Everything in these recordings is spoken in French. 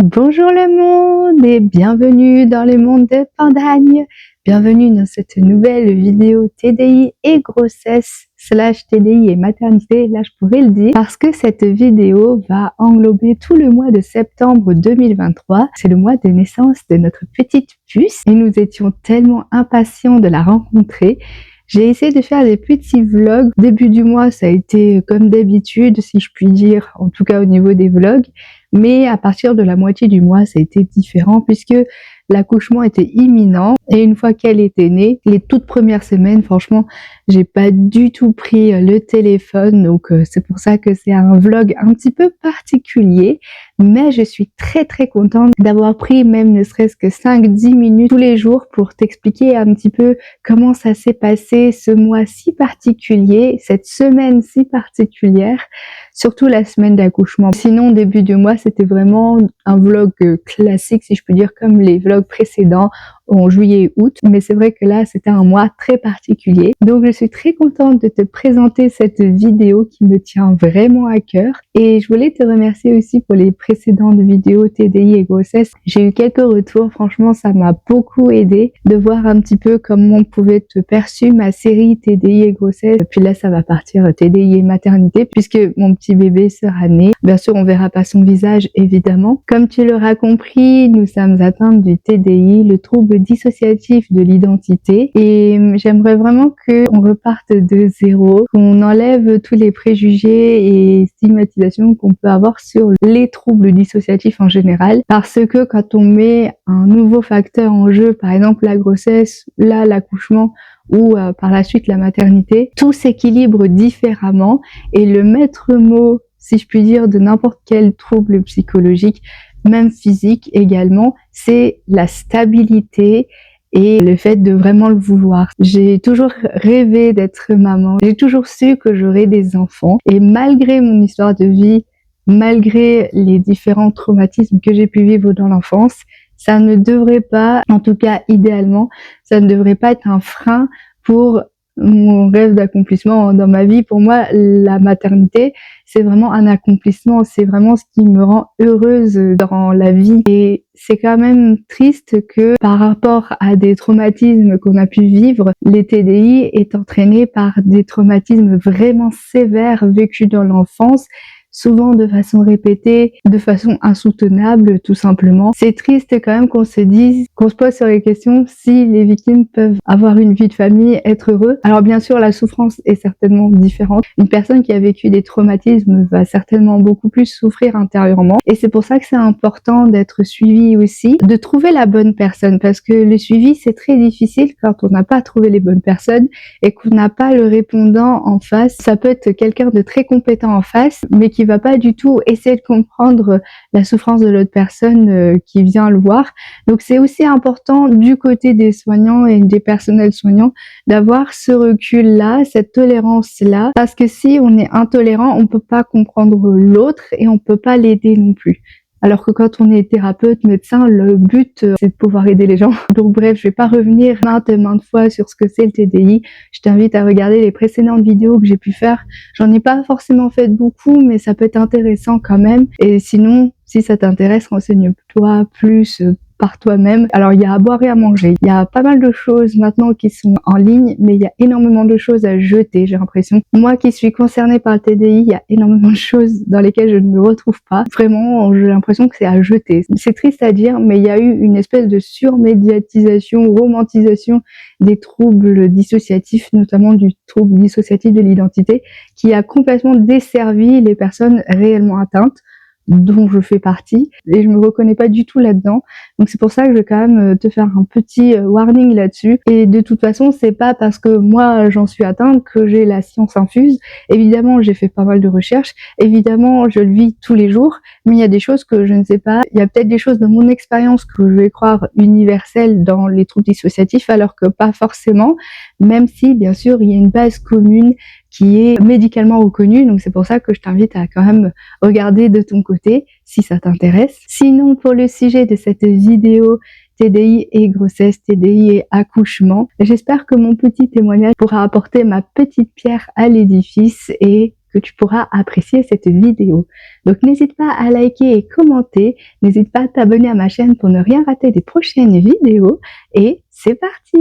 Bonjour le monde et bienvenue dans le monde de Pandagne. Bienvenue dans cette nouvelle vidéo TDI et grossesse / TDI et maternité, là je pourrais le dire, parce que cette vidéo va englober tout le mois de septembre 2023. C'est le mois de naissance de notre petite puce et nous étions tellement impatients de la rencontrer. J'ai essayé de faire des petits vlogs. Début du mois, ça a été comme d'habitude, si je puis dire, en tout cas au niveau des vlogs. Mais à partir de la moitié du mois, ça a été différent puisque l'accouchement était imminent. Et une fois qu'elle était née, les toutes premières semaines, franchement, j'ai pas du tout pris le téléphone. Donc c'est pour ça que c'est un vlog un petit peu particulier. Mais je suis très contente d'avoir pris même ne serait-ce que 5-10 minutes tous les jours pour t'expliquer un petit peu comment ça s'est passé ce mois si particulier, cette semaine si particulière, surtout la semaine d'accouchement. Sinon, début du mois, c'était vraiment un vlog classique, si je peux dire, comme les vlogs précédents en juillet et août. Mais c'est vrai que là, c'était un mois très particulier. Donc, je suis très contente de te présenter cette vidéo qui me tient vraiment à cœur. Et je voulais te remercier aussi pour les précédentes vidéos TDI et grossesse. J'ai eu quelques retours. Franchement, ça m'a beaucoup aidé de voir un petit peu comment on pouvait te perçu ma série TDI et grossesse. Puis là, ça va partir TDI et maternité puisque mon petit bébé sera né. Bien sûr, on verra pas son visage, évidemment. Comme tu l'auras compris, nous sommes atteintes du TDI, le trouble dissociatif de l'identité. Et j'aimerais vraiment qu'on reparte de zéro, qu'on enlève tous les préjugés et stigmatisations qu'on peut avoir sur les troubles dissociatifs en général. Parce que quand on met un nouveau facteur en jeu, par exemple la grossesse, là l'accouchement, ou par la suite la maternité, tout s'équilibre différemment et le maître mot, si je puis dire, de n'importe quel trouble psychologique, même physique également, c'est la stabilité et le fait de vraiment le vouloir. J'ai toujours rêvé d'être maman, j'ai toujours su que j'aurais des enfants et malgré mon histoire de vie, malgré les différents traumatismes que j'ai pu vivre dans l'enfance, ça ne devrait pas, en tout cas idéalement, ça ne devrait pas être un frein pour mon rêve d'accomplissement dans ma vie. Pour moi, la maternité, c'est vraiment un accomplissement, c'est vraiment ce qui me rend heureuse dans la vie. Et c'est quand même triste que par rapport à des traumatismes qu'on a pu vivre, les TDI est entraîné par des traumatismes vraiment sévères vécus dans l'enfance, souvent de façon répétée, de façon insoutenable, tout simplement. C'est triste quand même qu'on se dise, qu'on se pose sur les questions si les victimes peuvent avoir une vie de famille, être heureux. Alors bien sûr, la souffrance est certainement différente. Une personne qui a vécu des traumatismes va certainement beaucoup plus souffrir intérieurement. Et c'est pour ça que c'est important d'être suivi aussi, de trouver la bonne personne. Parce que le suivi, c'est très difficile quand on n'a pas trouvé les bonnes personnes et qu'on n'a pas le répondant en face. Ça peut être quelqu'un de très compétent en face, mais qui va pas du tout essayer de comprendre la souffrance de l'autre personne qui vient le voir. Donc c'est aussi important du côté des soignants et des personnels soignants d'avoir ce recul-là, cette tolérance-là, parce que si on est intolérant, on peut pas comprendre l'autre et on peut pas l'aider non plus. Alors que quand on est thérapeute, médecin, le but, c'est de pouvoir aider les gens. Donc bref, je vais pas revenir maintes fois sur ce que c'est le TDI. Je t'invite à regarder les précédentes vidéos que j'ai pu faire. J'en ai pas forcément fait beaucoup, mais ça peut être intéressant quand même. Et sinon, si ça t'intéresse, renseigne-toi plus par toi-même. Alors, il y a à boire et à manger. Il y a pas mal de choses maintenant qui sont en ligne, mais il y a énormément de choses à jeter, j'ai l'impression. Moi qui suis concernée par le TDI, il y a énormément de choses dans lesquelles je ne me retrouve pas. Vraiment, j'ai l'impression que c'est à jeter. C'est triste à dire, mais il y a eu une espèce de surmédiatisation, romantisation des troubles dissociatifs, notamment du trouble dissociatif de l'identité, qui a complètement desservi les personnes réellement atteintes, dont je fais partie, et je me reconnais pas du tout là-dedans. Donc c'est pour ça que je vais quand même te faire un petit warning là-dessus. Et de toute façon, c'est pas parce que moi j'en suis atteinte que j'ai la science infuse. Évidemment, j'ai fait pas mal de recherches. Évidemment, je le vis tous les jours, mais il y a des choses que je ne sais pas. Il y a peut-être des choses de mon expérience que je vais croire universelles dans les troubles dissociatifs, alors que pas forcément, même si, bien sûr, il y a une base commune qui est médicalement reconnue. Donc c'est pour ça que je t'invite à quand même regarder de ton côté si ça t'intéresse. Sinon, pour le sujet de cette vidéo, TDI et grossesse, TDI et accouchement, j'espère que mon petit témoignage pourra apporter ma petite pierre à l'édifice et que tu pourras apprécier cette vidéo. Donc n'hésite pas à liker et commenter, n'hésite pas à t'abonner à ma chaîne pour ne rien rater des prochaines vidéos et c'est parti!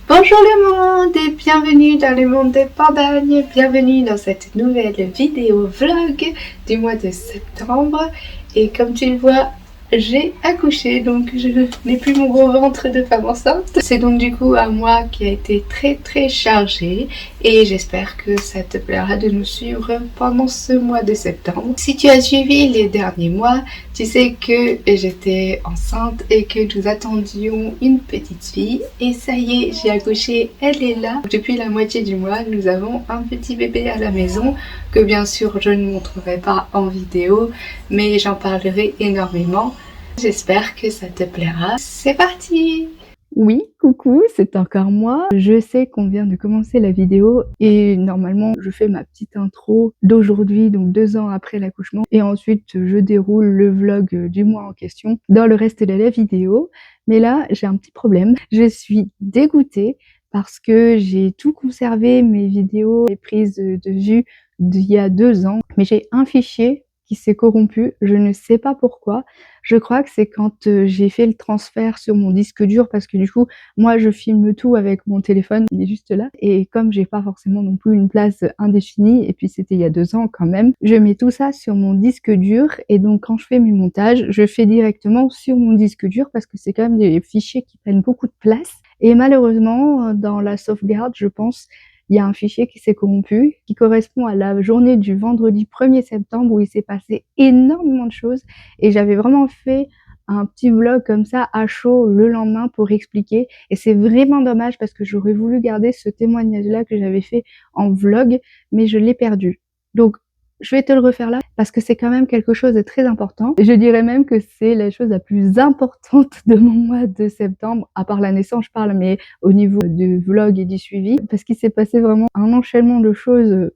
Bonjour le monde et bienvenue dans le monde de Pandagne, bienvenue dans cette nouvelle vidéo vlog du mois de septembre. Et comme tu le vois, j'ai accouché, donc je n'ai plus mon gros ventre de femme enceinte. C'est donc du coup un mois qui a été très chargé et j'espère que ça te plaira de nous suivre pendant ce mois de septembre. Si tu as suivi les derniers mois, tu sais que j'étais enceinte et que nous attendions une petite fille. Et ça y est, j'ai accouché, elle est là. Depuis la moitié du mois, nous avons un petit bébé à la maison que bien sûr je ne montrerai pas en vidéo, mais j'en parlerai énormément. J'espère que ça te plaira. C'est parti! Oui, coucou, c'est encore moi. Je sais qu'on vient de commencer la vidéo et normalement je fais ma petite intro d'aujourd'hui, donc 2 ans après l'accouchement, et ensuite je déroule le vlog du mois en question dans le reste de la vidéo. Mais là, j'ai un petit problème. Je suis dégoûtée parce que j'ai tout conservé, mes vidéos, les prises de vue d'il y a 2 ans, mais j'ai un fichier qui s'est corrompu, je ne sais pas pourquoi. Je crois que c'est quand j'ai fait le transfert sur mon disque dur, parce que du coup, moi je filme tout avec mon téléphone, il est juste là. Et comme j'ai pas forcément non plus une place indéfinie, et puis c'était il y a 2 ans quand même, je mets tout ça sur mon disque dur. Et donc quand je fais mes montages, je fais directement sur mon disque dur parce que c'est quand même des fichiers qui prennent beaucoup de place. Et malheureusement, dans la sauvegarde, je pense, il y a un fichier qui s'est corrompu, qui correspond à la journée du vendredi 1er septembre où il s'est passé énormément de choses. Et j'avais vraiment fait un petit vlog comme ça à chaud le lendemain pour expliquer. Et c'est vraiment dommage parce que j'aurais voulu garder ce témoignage-là que j'avais fait en vlog, mais je l'ai perdu. Donc, je vais te le refaire là parce que c'est quand même quelque chose de très important. Je dirais même que c'est la chose la plus importante de mon mois de septembre, à part la naissance, je parle, mais au niveau du vlog et du suivi, parce qu'il s'est passé vraiment un enchaînement de choses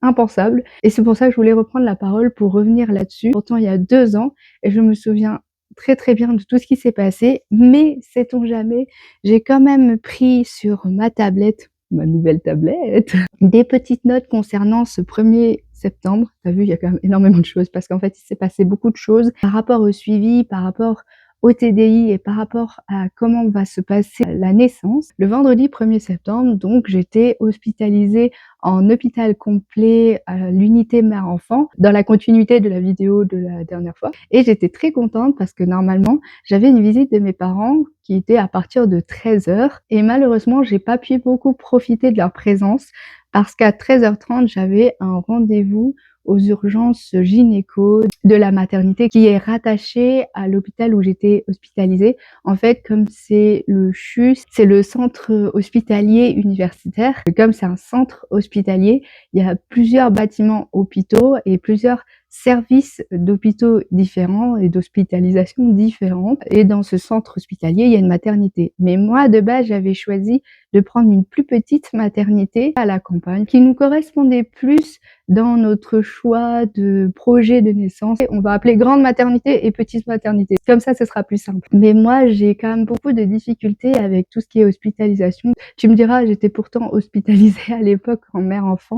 impensables. Et c'est pour ça que je voulais reprendre la parole pour revenir là-dessus. Pourtant, il y a 2 ans, et je me souviens très bien de tout ce qui s'est passé, mais sait-on jamais, j'ai quand même pris sur ma tablette, ma nouvelle tablette, des petites notes concernant ce 1er septembre. T'as vu, il y a quand même énormément de choses parce qu'en fait, il s'est passé beaucoup de choses par rapport au suivi, par rapport au TDI et par rapport à comment va se passer la naissance. Le vendredi 1er septembre, donc, j'étais hospitalisée en hôpital complet à l'unité mère-enfant, dans la continuité de la vidéo de la dernière fois. Et j'étais très contente parce que normalement, j'avais une visite de mes parents qui était à partir de 13h. Et malheureusement, j'ai pas pu beaucoup profiter de leur présence parce qu'à 13h30, j'avais un rendez-vous aux urgences gynéco de la maternité qui est rattachée à l'hôpital où j'étais hospitalisée. En fait, comme c'est le CHUS, c'est le centre hospitalier universitaire. Comme c'est un centre hospitalier, il y a plusieurs bâtiments hôpitaux et plusieurs services d'hôpitaux différents et d'hospitalisation différentes. Et dans ce centre hospitalier, il y a une maternité. Mais moi, de base, j'avais choisi de prendre une plus petite maternité à la campagne qui nous correspondait plus dans notre choix de projet de naissance. On va appeler grande maternité et petite maternité. Comme ça, ce sera plus simple. Mais moi, j'ai quand même beaucoup de difficultés avec tout ce qui est hospitalisation. Tu me diras, j'étais pourtant hospitalisée à l'époque en mère-enfant,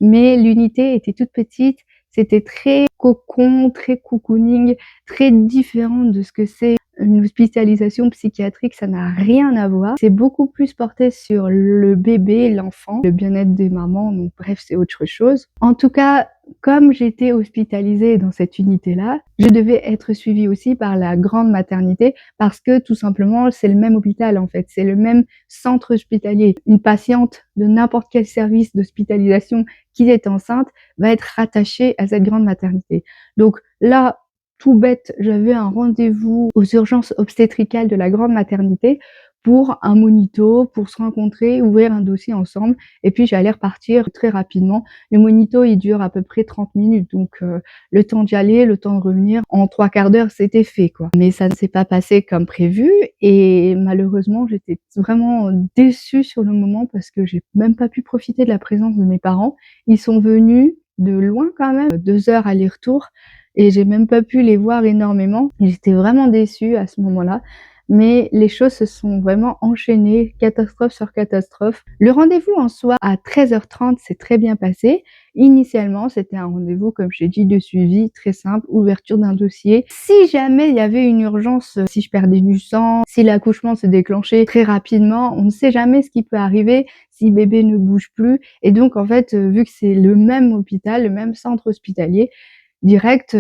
mais l'unité était toute petite. C'était très cocon, très cocooning, très différent de ce que c'est une hospitalisation psychiatrique, ça n'a rien à voir. C'est beaucoup plus porté sur le bébé, l'enfant, le bien-être des mamans, donc bref, c'est autre chose. En tout cas, comme j'étais hospitalisée dans cette unité-là, je devais être suivie aussi par la grande maternité parce que tout simplement, c'est le même hôpital en fait, c'est le même centre hospitalier. Une patiente de n'importe quel service d'hospitalisation qui est enceinte va être rattachée à cette grande maternité. Donc là, tout bête, j'avais un rendez-vous aux urgences obstétricales de la grande maternité pour un monito, pour se rencontrer, ouvrir un dossier ensemble, et puis j'allais repartir très rapidement. Le monito, il dure à peu près 30 minutes, donc le temps d'y aller, le temps de revenir, en 3/4 d'heure, c'était fait, quoi. Mais ça ne s'est pas passé comme prévu, et malheureusement, j'étais vraiment déçue sur le moment parce que j'ai même pas pu profiter de la présence de mes parents. Ils sont venus de loin quand même, 2 heures aller-retour, et j'ai même pas pu les voir énormément. J'étais vraiment déçue à ce moment-là. mais les choses se sont vraiment enchaînées, catastrophe sur catastrophe. Le rendez-vous en soi à 13h30 s'est très bien passé. Initialement, c'était un rendez-vous, comme je l'ai dit, de suivi très simple, ouverture d'un dossier. Si jamais il y avait une urgence, si je perdais du sang, si l'accouchement se déclenchait très rapidement, on ne sait jamais ce qui peut arriver si bébé ne bouge plus. Et donc, en fait, vu que c'est le même hôpital, le même centre hospitalier, direct,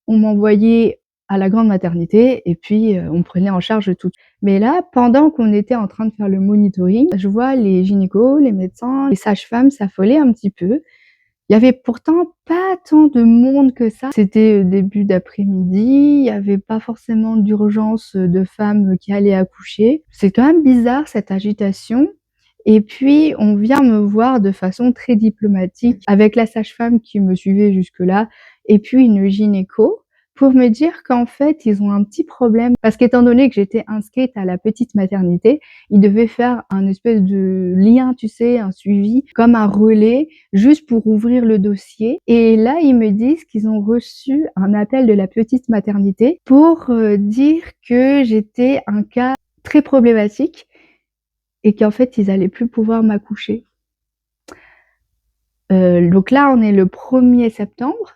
on m'envoyait à la grande maternité et puis, on me prenait en charge tout. Mais là, pendant qu'on était en train de faire le monitoring, je vois les gynécos, les médecins, les sages-femmes s'affoler un petit peu. Il y avait pourtant pas tant de monde que ça. C'était, début d'après-midi, il y avait pas forcément d'urgence, de femmes qui allaient accoucher. C'est quand même bizarre cette agitation et puis on vient me voir de façon très diplomatique avec la sage-femme qui me suivait jusque-là et puis une gynéco pour me dire qu'en fait, ils ont un petit problème parce qu'étant donné que j'étais inscrite à la petite maternité, ils devaient faire un espèce de lien, tu sais, un suivi comme un relais juste pour ouvrir le dossier. Et là, ils me disent qu'ils ont reçu un appel de la petite maternité pour dire que j'étais un cas très problématique et qu'en fait, ils allaient plus pouvoir m'accoucher. Donc là, on est le 1er septembre.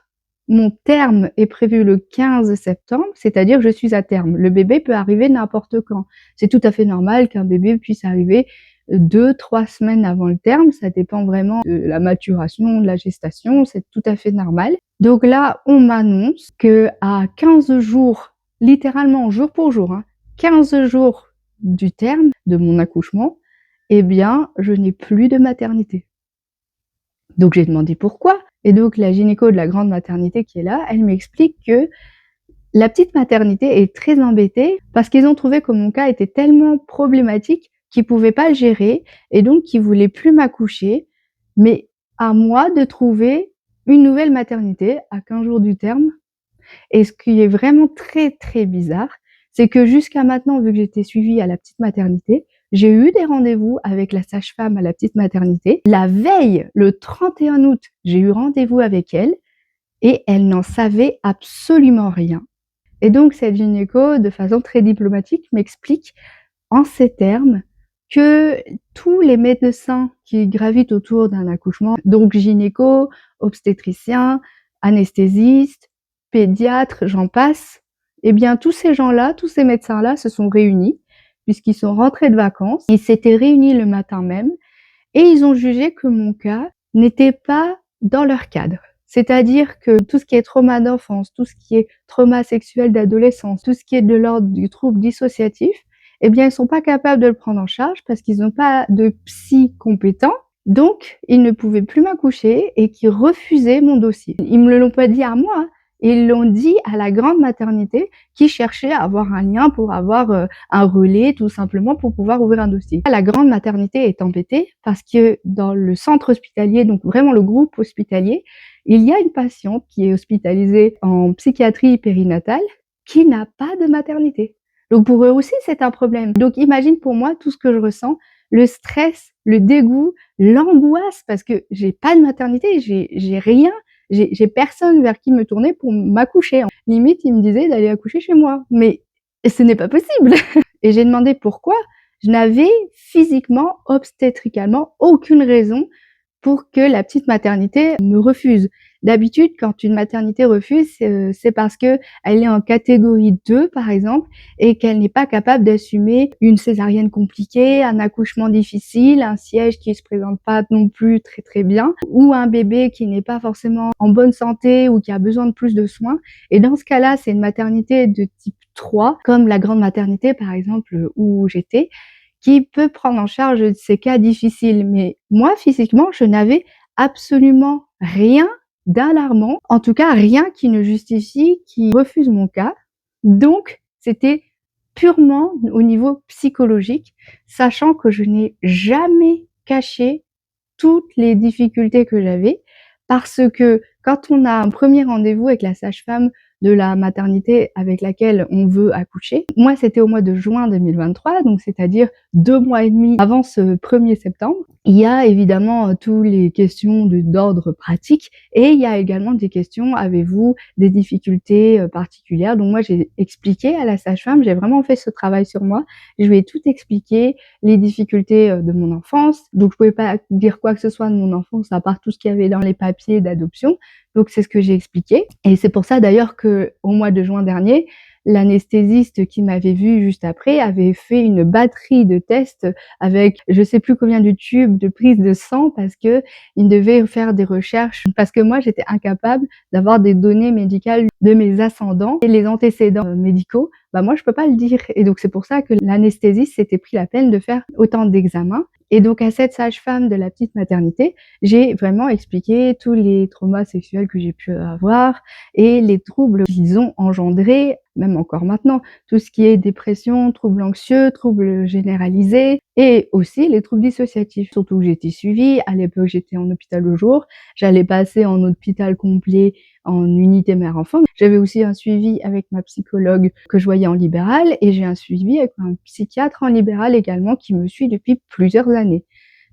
Mon terme est prévu le 15 septembre, c'est-à-dire que je suis à terme. Le bébé peut arriver n'importe quand. C'est tout à fait normal qu'un bébé puisse arriver 2-3 semaines avant le terme, ça dépend vraiment de la maturation, de la gestation, c'est tout à fait normal. Donc là, on m'annonce qu'à 15 jours, littéralement jour pour jour, 15 jours du terme de mon accouchement, eh bien, je n'ai plus de maternité. Donc j'ai demandé pourquoi et donc la gynéco de la grande maternité qui est là, elle m'explique que la petite maternité est très embêtée parce qu'ils ont trouvé que mon cas était tellement problématique qu'ils pouvaient pas le gérer et donc qu'ils voulaient plus m'accoucher, mais à moi de trouver une nouvelle maternité à 15 jours du terme. Et ce qui est vraiment très, très bizarre, c'est que jusqu'à maintenant, vu que j'étais suivie à la petite maternité, j'ai eu des rendez-vous avec la sage-femme à la petite maternité. La veille, le 31 août, j'ai eu rendez-vous avec elle et elle n'en savait absolument rien. Et donc cette gynéco, de façon très diplomatique, m'explique en ces termes que tous les médecins qui gravitent autour d'un accouchement, donc gynéco, obstétricien, anesthésiste, pédiatre, j'en passe, eh bien tous ces gens-là, tous ces médecins-là se sont réunis puisqu'ils sont rentrés de vacances. Ils s'étaient réunis le matin même et ils ont jugé que mon cas n'était pas dans leur cadre. C'est-à-dire que tout ce qui est trauma d'enfance, tout ce qui est trauma sexuel d'adolescence, tout ce qui est de l'ordre du trouble dissociatif, eh bien, ils sont pas capables de le prendre en charge parce qu'ils n'ont pas de psy compétent. Donc, ils ne pouvaient plus m'accoucher et qui refusaient mon dossier. Ils me l'ont pas dit à moi, ils l'ont dit à la grande maternité qui cherchait à avoir un lien pour avoir un relais, tout simplement pour pouvoir ouvrir un dossier. La grande maternité est embêtée parce que dans le centre hospitalier, donc vraiment le groupe hospitalier, il y a une patiente qui est hospitalisée en psychiatrie périnatale qui n'a pas de maternité. Donc pour eux aussi, c'est un problème. Donc imagine pour moi tout ce que je ressens, le stress, le dégoût, l'angoisse parce que j'ai pas de maternité, j'ai rien, j'ai personne vers qui me tourner pour m'accoucher. Limite, ils me disaient d'aller accoucher chez moi, mais ce n'est pas possible. Et j'ai demandé pourquoi. Je n'avais physiquement, obstétricalement, aucune raison pour que la petite maternité me refuse. D'habitude, quand une maternité refuse, c'est parce qu'elle est en catégorie 2, par exemple, et qu'elle n'est pas capable d'assumer une césarienne compliquée, un accouchement difficile, un siège qui se présente pas non plus très très bien, ou un bébé qui n'est pas forcément en bonne santé ou qui a besoin de plus de soins. Et dans ce cas-là, c'est une maternité de type 3, comme la grande maternité, par exemple, où j'étais, qui peut prendre en charge ces cas difficiles. Mais moi, physiquement, je n'avais absolument rien d'alarmant, en tout cas rien qui ne justifie qui refuse mon cas. Donc, c'était purement au niveau psychologique, sachant que je n'ai jamais caché toutes les difficultés que j'avais, parce que quand on a un premier rendez-vous avec la sage-femme de la maternité avec laquelle on veut accoucher. Moi, c'était au mois de juin 2023, donc c'est-à-dire 2 mois et demi avant ce 1er septembre. Il y a évidemment tous les questions d'ordre pratique et il y a également des questions: avez-vous des difficultés particulières? Donc moi, j'ai expliqué à la sage-femme, j'ai vraiment fait ce travail sur moi. Je lui ai tout expliqué, les difficultés de mon enfance. Donc je pouvais pas dire quoi que ce soit de mon enfance à part tout ce qu'il y avait dans les papiers d'adoption. Donc c'est ce que j'ai expliqué et c'est pour ça d'ailleurs qu'au mois de juin dernier, l'anesthésiste qui m'avait vue juste après avait fait une batterie de tests avec je sais plus combien de tubes de prise de sang parce qu'il devait faire des recherches. Parce que moi, j'étais incapable d'avoir des données médicales de mes ascendants et les antécédents médicaux. Bah moi, je peux pas le dire. Et donc, c'est pour ça que l'anesthésiste s'était pris la peine de faire autant d'examens. Et donc, à cette sage-femme de la petite maternité, j'ai vraiment expliqué tous les traumas sexuels que j'ai pu avoir et les troubles qu'ils ont engendrés, même encore maintenant. Tout ce qui est dépression, troubles anxieux, troubles généralisés et aussi les troubles dissociatifs. Surtout que j'étais suivie. À l'époque, j'étais en hôpital au jour. J'allais passer en hôpital complet en unité mère-enfant. J'avais aussi un suivi avec ma psychologue que je voyais en libéral et j'ai un suivi avec un psychiatre en libéral également qui me suit depuis plusieurs années.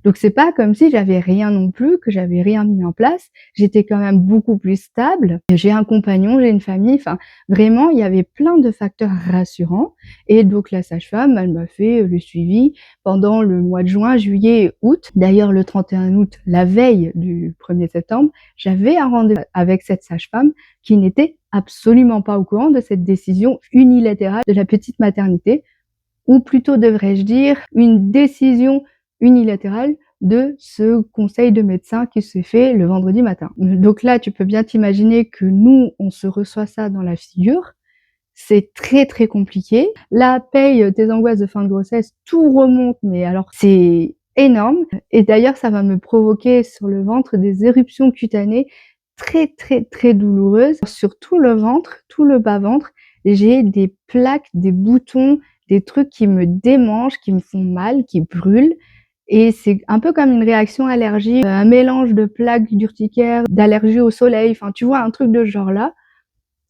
Donc c'est pas comme si j'avais rien non plus, que j'avais rien mis en place. J'étais quand même beaucoup plus stable. J'ai un compagnon, j'ai une famille, enfin vraiment il y avait plein de facteurs rassurants et donc la sage-femme, elle m'a fait le suivi pendant le mois de juin, juillet et août. D'ailleurs le 31 août, la veille du 1er septembre, j'avais un rendez-vous avec cette sage-femme qui n'était absolument pas au courant de cette décision unilatérale de la petite maternité, ou plutôt devrais-je dire une décision unilatérale de ce conseil de médecins qui s'est fait le vendredi matin. Donc là, tu peux bien t'imaginer que nous, on se reçoit ça dans la figure. C'est très, très compliqué. Là, paye tes angoisses de fin de grossesse, tout remonte, mais alors c'est énorme. Et d'ailleurs, ça va me provoquer sur le ventre des éruptions cutanées très, très, très douloureuses. Sur tout le ventre, tout le bas-ventre, j'ai des plaques, des boutons, des trucs qui me démangent, qui me font mal, qui brûlent. Et c'est un peu comme une réaction allergique, un mélange de plaques d'urticaire, d'allergie au soleil, enfin tu vois, un truc de ce genre-là.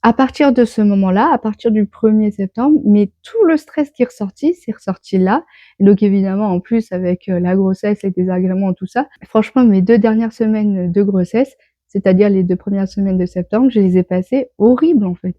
À partir de ce moment-là, à partir du 1er septembre, mais tout le stress qui est ressorti, c'est ressorti là. Et donc évidemment, en plus avec la grossesse, les désagréments, tout ça. Franchement, mes 2 dernières semaines de grossesse, c'est-à-dire les 2 premières semaines de septembre, je les ai passées horribles en fait.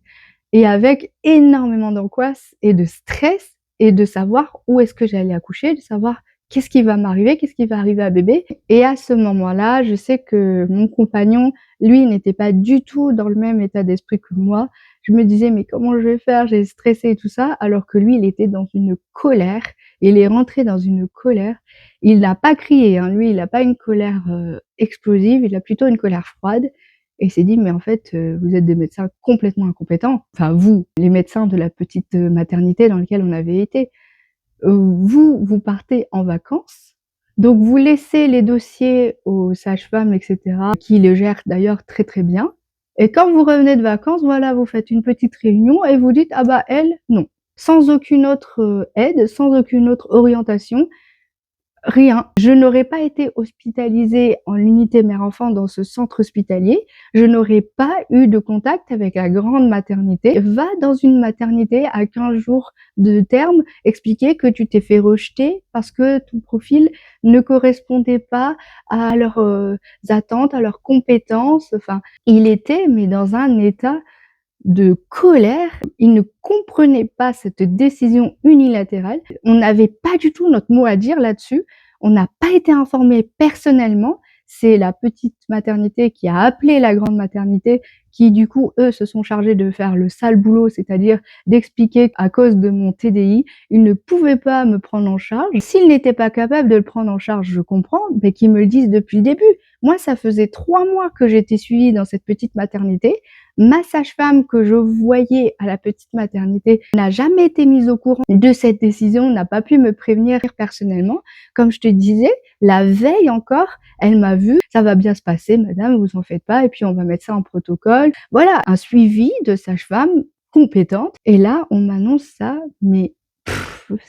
Et avec énormément d'angoisse et de stress et de savoir où est-ce que j'allais accoucher, de savoir qu'est-ce qui va m'arriver, qu'est-ce qui va arriver à bébé. Et à ce moment-là, je sais que mon compagnon, lui, n'était pas du tout dans le même état d'esprit que moi. Je me disais: «Mais comment je vais faire? J'ai stressé et tout ça», alors que lui, il était dans une colère. Il est rentré dans une colère. Il n'a pas crié, hein, lui, il a pas une colère, explosive, il a plutôt une colère froide. Et il s'est dit: «Mais en fait, vous êtes des médecins complètement incompétents». Enfin vous, les médecins de la petite, maternité dans laquelle on avait été. Vous partez en vacances, donc vous laissez les dossiers aux sages-femmes et cetera, qui le gèrent d'ailleurs très, très bien. Et quand vous revenez de vacances, voilà, vous faites une petite réunion et vous dites: «Ah bah elle, non». Sans aucune autre, aide, sans aucune autre orientation. Rien. Je n'aurais pas été hospitalisée en unité mère-enfant dans ce centre hospitalier. Je n'aurais pas eu de contact avec la grande maternité. Va dans une maternité à 15 jours de terme, expliquer que tu t'es fait rejeter parce que ton profil ne correspondait pas à leurs, attentes, à leurs compétences. Enfin, il était mais dans un état de colère. Il ne comprenait pas cette décision unilatérale. On n'avait pas du tout notre mot à dire là-dessus. On n'a pas été informés personnellement. C'est la petite maternité qui a appelé la grande maternité qui, du coup, eux, se sont chargés de faire le sale boulot, c'est-à-dire d'expliquer qu'à cause de mon TDI, ils ne pouvaient pas me prendre en charge. S'ils n'étaient pas capables de le prendre en charge, je comprends, mais qu'ils me le disent depuis le début. Moi, ça faisait 3 mois que j'étais suivie dans cette petite maternité. Ma sage-femme que je voyais à la petite maternité n'a jamais été mise au courant de cette décision, n'a pas pu me prévenir personnellement. Comme je te disais, la veille encore, elle m'a vue: «Ça va bien se passer madame, vous en faites pas et puis on va mettre ça en protocole». Voilà, un suivi de sage-femme compétente et là, on m'annonce ça, mais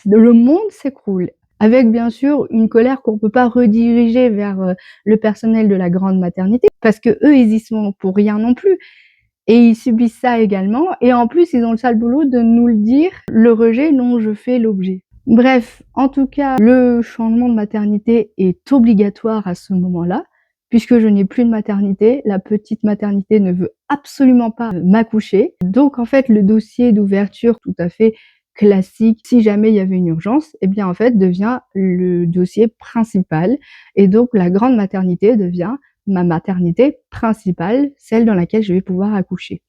le monde s'écroule. Avec bien sûr une colère qu'on peut pas rediriger vers, le personnel de la grande maternité parce qu'eux, ils y sont pour rien non plus. et ils subissent ça également et en plus, ils ont le sale boulot de nous le dire, le rejet dont je fais l'objet. Bref, en tout cas, le changement de maternité est obligatoire à ce moment-là, puisque je n'ai plus de maternité. La petite maternité ne veut absolument pas m'accoucher. Donc en fait, le dossier d'ouverture tout à fait classique, si jamais il y avait une urgence, eh bien en fait devient le dossier principal et donc la grande maternité devient ma maternité principale, celle dans laquelle je vais pouvoir accoucher.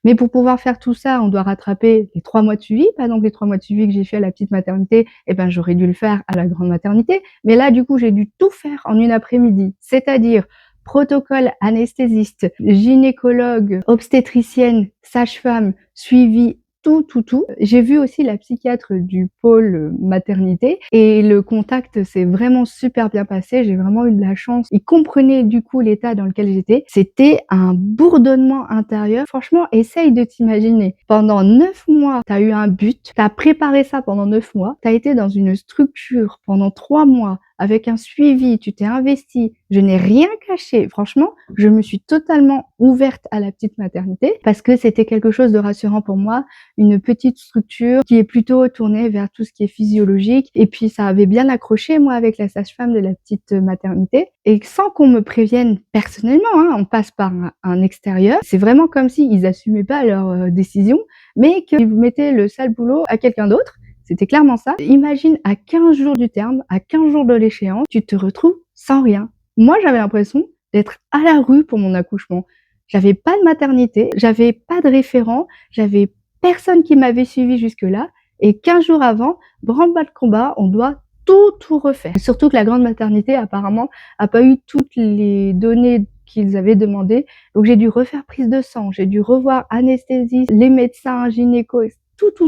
Mais pour pouvoir faire tout ça, on doit rattraper les 3 mois de suivi. Par exemple, les 3 mois de suivi que j'ai fait à la petite maternité, eh ben, j'aurais dû le faire à la grande maternité. Mais là, du coup, j'ai dû tout faire en une après-midi. C'est-à-dire protocole anesthésiste, gynécologue, obstétricienne, sage-femme, suivi, tout. J'ai vu aussi la psychiatre du pôle maternité et le contact s'est vraiment super bien passé. J'ai vraiment eu de la chance. Il comprenait du coup l'état dans lequel j'étais. C'était un bourdonnement intérieur. Franchement, essaye de t'imaginer. Pendant 9 mois, tu as eu un but. Tu as préparé ça pendant 9 mois. Tu as été dans une structure pendant 3 mois avec un suivi, tu t'es investi, je n'ai rien caché. Franchement, je me suis totalement ouverte à la petite maternité parce que c'était quelque chose de rassurant pour moi, une petite structure qui est plutôt tournée vers tout ce qui est physiologique. Et puis, ça avait bien accroché, moi, avec la sage-femme de la petite maternité. Et sans qu'on me prévienne personnellement, hein, on passe par un extérieur. C'est vraiment comme s'ils assumaient pas leur décision, mais qu'ils vous mettaient le sale boulot à quelqu'un d'autre. C'était clairement ça. Imagine à 15 jours du terme, à 15 jours de l'échéance, tu te retrouves sans rien. Moi, j'avais l'impression d'être à la rue pour mon accouchement. J'avais pas de maternité, j'avais pas de référent, j'avais personne qui m'avait suivi jusque-là. Et 15 jours avant, branle-bas de combat, on doit tout refaire. Surtout que la grande maternité, apparemment, a pas eu toutes les données qu'ils avaient demandées. Donc, j'ai dû refaire prise de sang, j'ai dû revoir anesthésiste, les médecins, gynéco,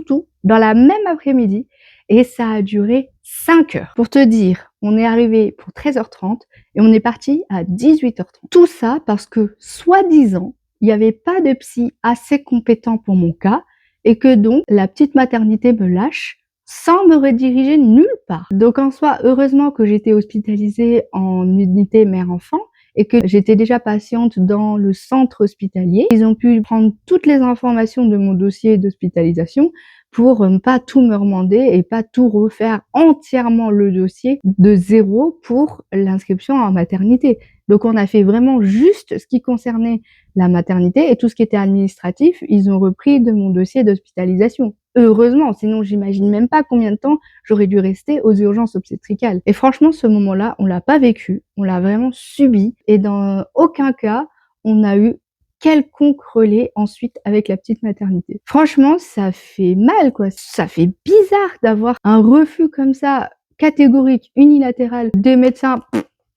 tout, dans la même après-midi. Et ça a duré 5 heures. Pour te dire, on est arrivé pour 13h30 et on est parti à 18h30. Tout ça parce que, soi-disant, il n'y avait pas de psy assez compétent pour mon cas et que donc la petite maternité me lâche sans me rediriger nulle part. Donc en soi, heureusement que j'étais hospitalisée en unité mère-enfant et que j'étais déjà patiente dans le centre hospitalier. Ils ont pu prendre toutes les informations de mon dossier d'hospitalisation pour ne pas tout me demander et pas tout refaire entièrement le dossier de zéro pour l'inscription en maternité. Donc on a fait vraiment juste ce qui concernait la maternité et tout ce qui était administratif, ils ont repris de mon dossier d'hospitalisation. Heureusement, sinon j'imagine même pas combien de temps j'aurais dû rester aux urgences obstétricales. Et franchement, ce moment-là, on l'a pas vécu, on l'a vraiment subi et dans aucun cas, on a eu quelconque relais ensuite avec la petite maternité. Franchement, ça fait mal, quoi. Ça fait bizarre d'avoir un refus comme ça, catégorique, unilatéral, des médecins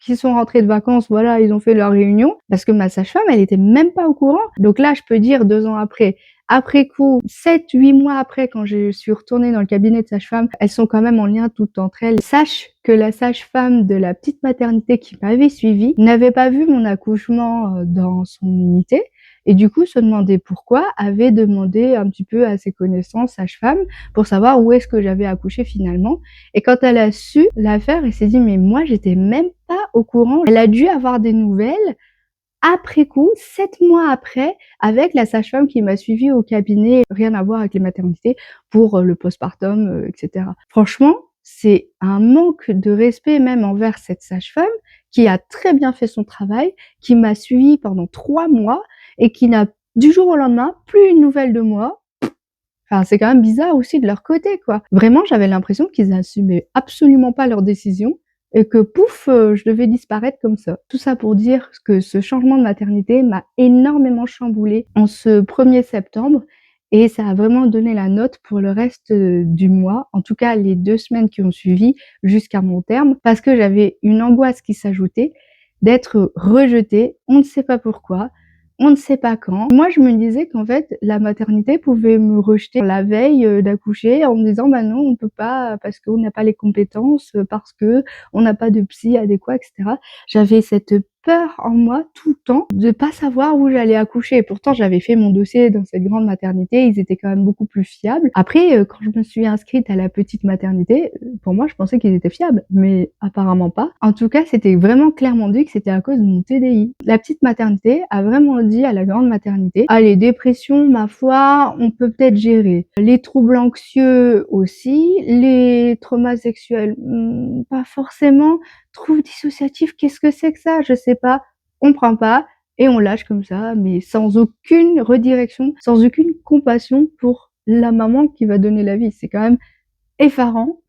qui sont rentrés de vacances, voilà, ils ont fait leur réunion, parce que ma sage-femme, elle était même pas au courant. Donc là, je peux dire 2 ans après coup, 7-8 mois après, quand je suis retournée dans le cabinet de sage-femme, elles sont quand même en lien toutes entre elles. Sache que la sage-femme de la petite maternité qui m'avait suivie n'avait pas vu mon accouchement dans son unité et du coup se demandait pourquoi, avait demandé un petit peu à ses connaissances sage-femme pour savoir où est-ce que j'avais accouché finalement. Et quand elle a su l'affaire, elle s'est dit mais moi j'étais même pas au courant. Elle a dû avoir des nouvelles après coup, 7 mois après, avec la sage-femme qui m'a suivie au cabinet, rien à voir avec les maternités, pour le postpartum, etc. Franchement, c'est un manque de respect même envers cette sage-femme qui a très bien fait son travail, qui m'a suivie pendant 3 mois et qui n'a du jour au lendemain plus une nouvelle de moi. Enfin, c'est quand même bizarre aussi de leur côté, quoi. Vraiment, j'avais l'impression qu'ils assumaient absolument pas leurs décisions et que pouf, je devais disparaître comme ça. Tout ça pour dire que ce changement de maternité m'a énormément chamboulée en ce 1er septembre et ça a vraiment donné la note pour le reste, du mois, en tout cas les 2 semaines qui ont suivi jusqu'à mon terme, parce que j'avais une angoisse qui s'ajoutait d'être rejetée, on ne sait pas pourquoi, on ne sait pas quand. Moi, je me disais qu'en fait, la maternité pouvait me rejeter la veille, d'accoucher en me disant: «Bah non, on peut pas parce qu'on n'a pas les compétences, parce qu'on n'a pas de psy adéquat» et cetera. J'avais cette peur en moi tout le temps de pas savoir où j'allais accoucher. Pourtant, j'avais fait mon dossier dans cette grande maternité, ils étaient quand même beaucoup plus fiables. Après, quand je me suis inscrite à la petite maternité, pour moi, je pensais qu'ils étaient fiables, mais apparemment pas. En tout cas, c'était vraiment clairement dit que c'était à cause de mon TDI. La petite maternité a vraiment dit à la grande maternité, allez, dépression, ma foi, on peut peut-être gérer. Les troubles anxieux aussi, les traumas sexuels, pas forcément. Troubles dissociatifs, qu'est-ce que c'est que ça? Je sais pas, on prend pas et on lâche comme ça, mais sans aucune redirection, sans aucune compassion pour la maman qui va donner la vie. C'est quand même effarant.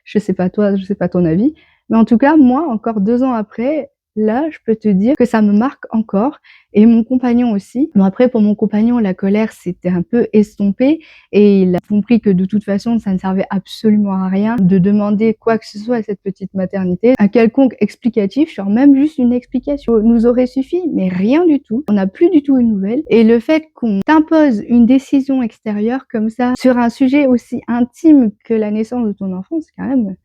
Je sais pas toi, je sais pas ton avis, mais en tout cas, moi, encore 2 ans après, là, je peux te dire que ça me marque encore et mon compagnon aussi. Bon après, pour mon compagnon, la colère s'était un peu estompée et il a compris que de toute façon, ça ne servait absolument à rien de demander quoi que ce soit à cette petite maternité. Un quelconque explicatif, genre même juste une explication nous aurait suffi, mais rien du tout. On n'a plus du tout une nouvelle. Et le fait qu'on t'impose une décision extérieure comme ça sur un sujet aussi intime que la naissance de ton enfant, c'est quand même...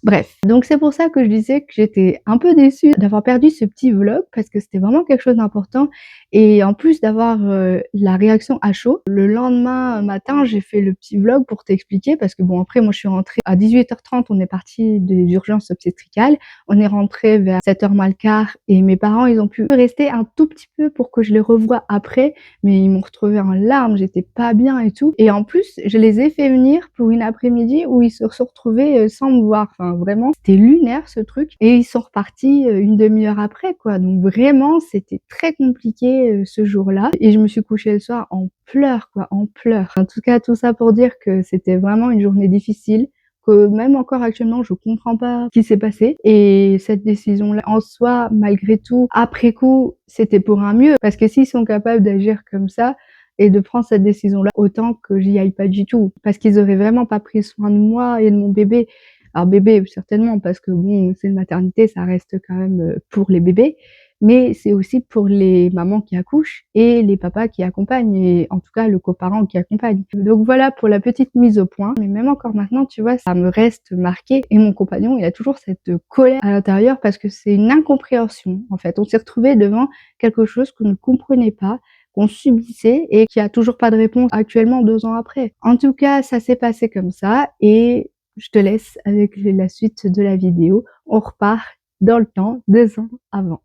Bref, donc c'est pour ça que je disais que j'étais un peu déçue d'avoir perdu ce petit vlog parce que c'était vraiment quelque chose d'important et en plus d'avoir la réaction à chaud. Le lendemain matin, j'ai fait le petit vlog pour t'expliquer parce que bon après moi je suis rentrée à 18h30, on est parti des urgences obstétricales, on est rentré vers 7h moins le quart et mes parents ils ont pu rester un tout petit peu pour que je les revoie après, mais ils m'ont retrouvée en larmes, j'étais pas bien et tout. Et en plus, je les ai fait venir pour une après-midi où ils se sont retrouvés sans me voir. Enfin vraiment, c'était lunaire ce truc. Et ils sont repartis une demi-heure après quoi. Donc vraiment, c'était très compliqué ce jour-là. Et je me suis couchée le soir en pleurs quoi, en pleurs. En tout cas, tout ça pour dire que c'était vraiment une journée difficile, que même encore actuellement, je comprends pas ce qui s'est passé. Et cette décision-là, en soi, malgré tout, après coup, c'était pour un mieux. Parce que s'ils sont capables d'agir comme ça et de prendre cette décision-là, autant que j'y aille pas du tout. Parce qu'ils auraient vraiment pas pris soin de moi et de mon bébé. Alors bébé, certainement, parce que bon, c'est une maternité, ça reste quand même pour les bébés. Mais c'est aussi pour les mamans qui accouchent et les papas qui accompagnent, et en tout cas le coparent qui accompagne. Donc voilà pour la petite mise au point. Mais même encore maintenant, tu vois, ça me reste marqué. Et mon compagnon, il a toujours cette colère à l'intérieur parce que c'est une incompréhension. En fait, on s'est retrouvé devant quelque chose qu'on ne comprenait pas, qu'on subissait et qui a toujours pas de réponse actuellement 2 ans après. En tout cas, ça s'est passé comme ça et je te laisse avec la suite de la vidéo. On repart dans le temps, 2 ans avant.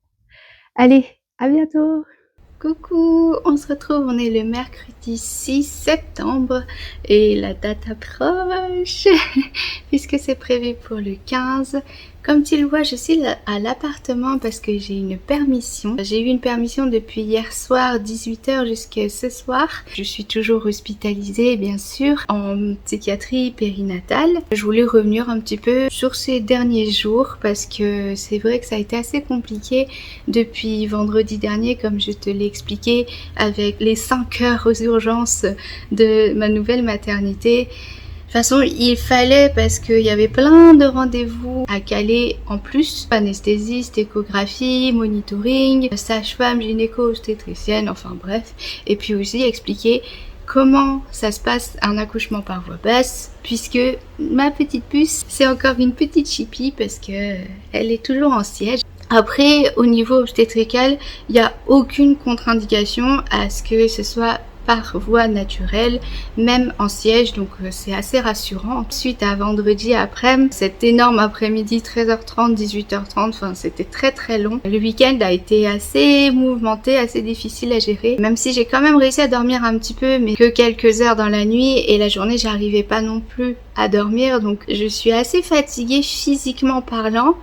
Allez, à bientôt! Coucou, on se retrouve, on est le mercredi 6 septembre et la date approche puisque c'est prévu pour le 15. Comme tu le vois, je suis à l'appartement parce que j'ai une permission. J'ai eu une permission depuis hier soir 18h jusqu'à ce soir. Je suis toujours hospitalisée bien sûr en psychiatrie périnatale. Je voulais revenir un petit peu sur ces derniers jours parce que c'est vrai que ça a été assez compliqué depuis vendredi dernier comme je te l'ai expliqué avec les 5 heures aux urgences de ma nouvelle maternité. De toute façon, il fallait parce qu'il y avait plein de rendez-vous à caler en plus. Anesthésiste, échographie, monitoring, sage-femme, gynéco, obstétricienne, enfin bref. Et puis aussi expliquer comment ça se passe un accouchement par voie basse puisque ma petite puce, c'est encore une petite chipie parce que elle est toujours en siège. Après, au niveau obstétrical, il n'y a aucune contre-indication à ce que ce soit par voie naturelle, même en siège, donc c'est assez rassurant. Suite à vendredi après, cet énorme après-midi, 13h30, 18h30, enfin c'était très très long. Le week-end a été assez mouvementé, assez difficile à gérer, même si j'ai quand même réussi à dormir un petit peu, mais que quelques heures dans la nuit, et la journée j'arrivais pas non plus à dormir, donc je suis assez fatiguée physiquement parlant,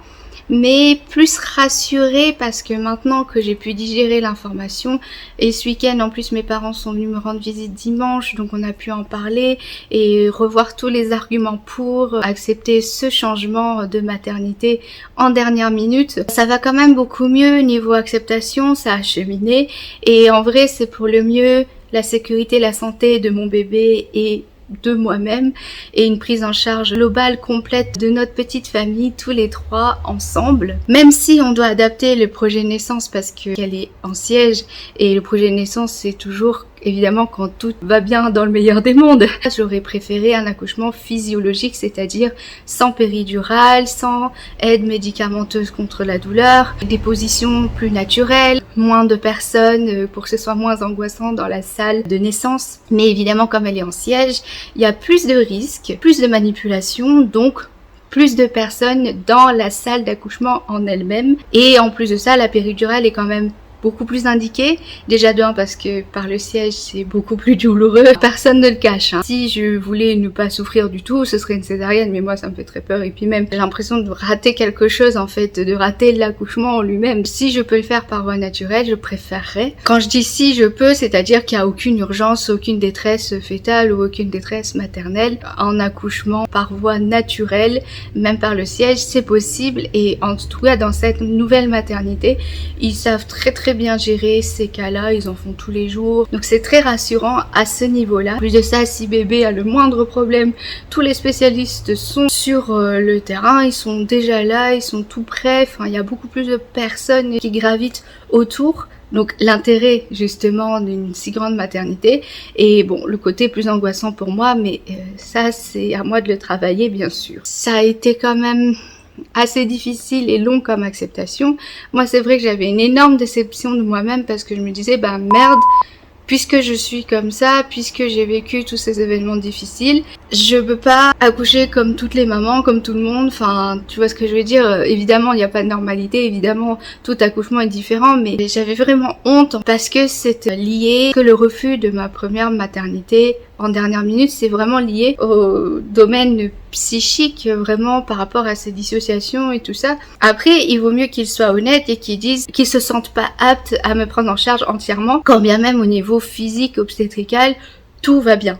mais plus rassurée parce que maintenant que j'ai pu digérer l'information, et ce week-end en plus mes parents sont venus me rendre visite dimanche, donc on a pu en parler et revoir tous les arguments pour accepter ce changement de maternité en dernière minute. Ça va quand même beaucoup mieux niveau acceptation, ça a cheminé et en vrai c'est pour le mieux, la sécurité, la santé de mon bébé et de moi-même et une prise en charge globale complète de notre petite famille, tous les trois ensemble. Même si on doit adapter le projet naissance parce qu'elle est en siège et le projet naissance c'est toujours évidemment quand tout va bien dans le meilleur des mondes. J'aurais préféré un accouchement physiologique, c'est-à-dire sans péridurale, sans aide médicamenteuse contre la douleur, des positions plus naturelles, moins de personnes pour que ce soit moins angoissant dans la salle de naissance. Mais évidemment, comme elle est en siège, il y a plus de risques, plus de manipulation, donc plus de personnes dans la salle d'accouchement en elle-même. Et en plus de ça, la péridurale est quand même beaucoup plus indiquée. Déjà d'un parce que par le siège c'est beaucoup plus douloureux. Personne ne le cache. Si je voulais ne pas souffrir du tout, ce serait une césarienne, mais moi ça me fait très peur et puis même j'ai l'impression de rater quelque chose en fait, de rater l'accouchement en lui-même. Si je peux le faire par voie naturelle, je préférerais. Quand je dis si je peux, c'est-à-dire qu'il n'y a aucune urgence, aucune détresse fétale ou aucune détresse maternelle en accouchement par voie naturelle, même par le siège, c'est possible. Et en tout cas dans cette nouvelle maternité, ils savent très bien gérer ces cas-là, ils en font tous les jours. Donc c'est très rassurant à ce niveau-là. En plus de ça, si bébé a le moindre problème, tous les spécialistes sont sur le terrain, ils sont déjà là, ils sont tout prêts. Enfin, il y a beaucoup plus de personnes qui gravitent autour. Donc l'intérêt justement d'une si grande maternité. Et bon, le côté plus angoissant pour moi, mais ça c'est à moi de le travailler bien sûr. Ça a été quand même assez difficile et long comme acceptation. Moi c'est vrai que j'avais une énorme déception de moi-même parce que je me disais bah merde, puisque je suis comme ça, puisque j'ai vécu tous ces événements difficiles, je peux pas accoucher comme toutes les mamans, comme tout le monde, enfin tu vois ce que je veux dire. Évidemment il n'y a pas de normalité, évidemment tout accouchement est différent, mais j'avais vraiment honte parce que c'est lié, que le refus de ma première maternité en dernière minute, c'est vraiment lié au domaine psychique, vraiment par rapport à ces dissociations et tout ça. Après, il vaut mieux qu'ils soient honnêtes et qu'ils disent qu'ils se sentent pas aptes à me prendre en charge entièrement, quand bien même au niveau physique, obstétrical, tout va bien.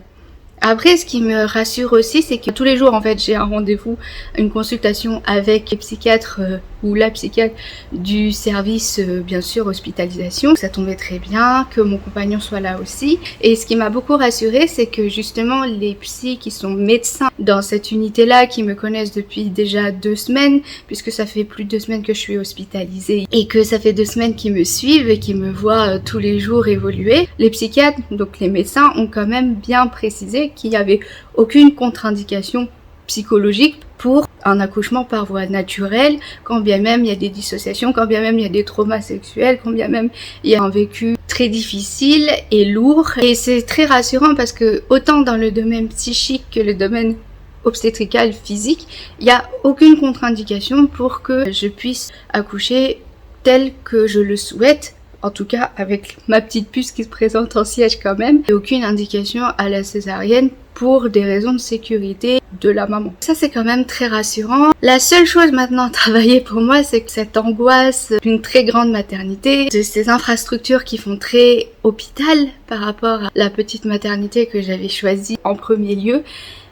Après, ce qui me rassure aussi, c'est que tous les jours, en fait, j'ai un rendez-vous, une consultation avec les psychiatres ou la psychiatre du service, bien sûr, hospitalisation. Ça tombait très bien, que mon compagnon soit là aussi. Et ce qui m'a beaucoup rassurée, c'est que justement, les psys qui sont médecins dans cette unité-là, qui me connaissent depuis déjà 2 semaines, puisque ça fait plus de 2 semaines que je suis hospitalisée et que ça fait 2 semaines qu'ils me suivent et qu'ils me voient tous les jours évoluer, les psychiatres, donc les médecins, ont quand même bien précisé qu'il n'y avait aucune contre-indication psychologique pour un accouchement par voie naturelle, quand bien même il y a des dissociations, quand bien même il y a des traumas sexuels, quand bien même il y a un vécu très difficile et lourd. Et c'est très rassurant parce que autant dans le domaine psychique que le domaine obstétrical physique, il n'y a aucune contre-indication pour que je puisse accoucher tel que je le souhaite. En tout cas, avec ma petite puce qui se présente en siège quand même. Et aucune indication à la césarienne pour des raisons de sécurité de la maman. Ça, c'est quand même très rassurant. La seule chose maintenant à travailler pour moi, c'est que cette angoisse d'une très grande maternité, de ces infrastructures qui font très hôpital par rapport à la petite maternité que j'avais choisie en premier lieu.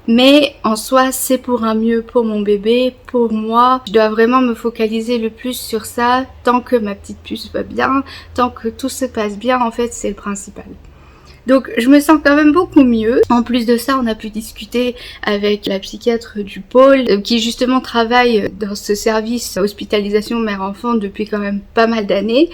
Mais en soi, c'est pour un mieux pour mon bébé, pour moi. Je dois vraiment me focaliser le plus sur ça. Tant que ma petite puce va bien, tant que tout se passe bien, en fait, c'est le principal. Donc je me sens quand même beaucoup mieux. En plus de ça, on a pu discuter avec la psychiatre du pôle qui justement travaille dans ce service hospitalisation mère-enfant depuis quand même pas mal d'années.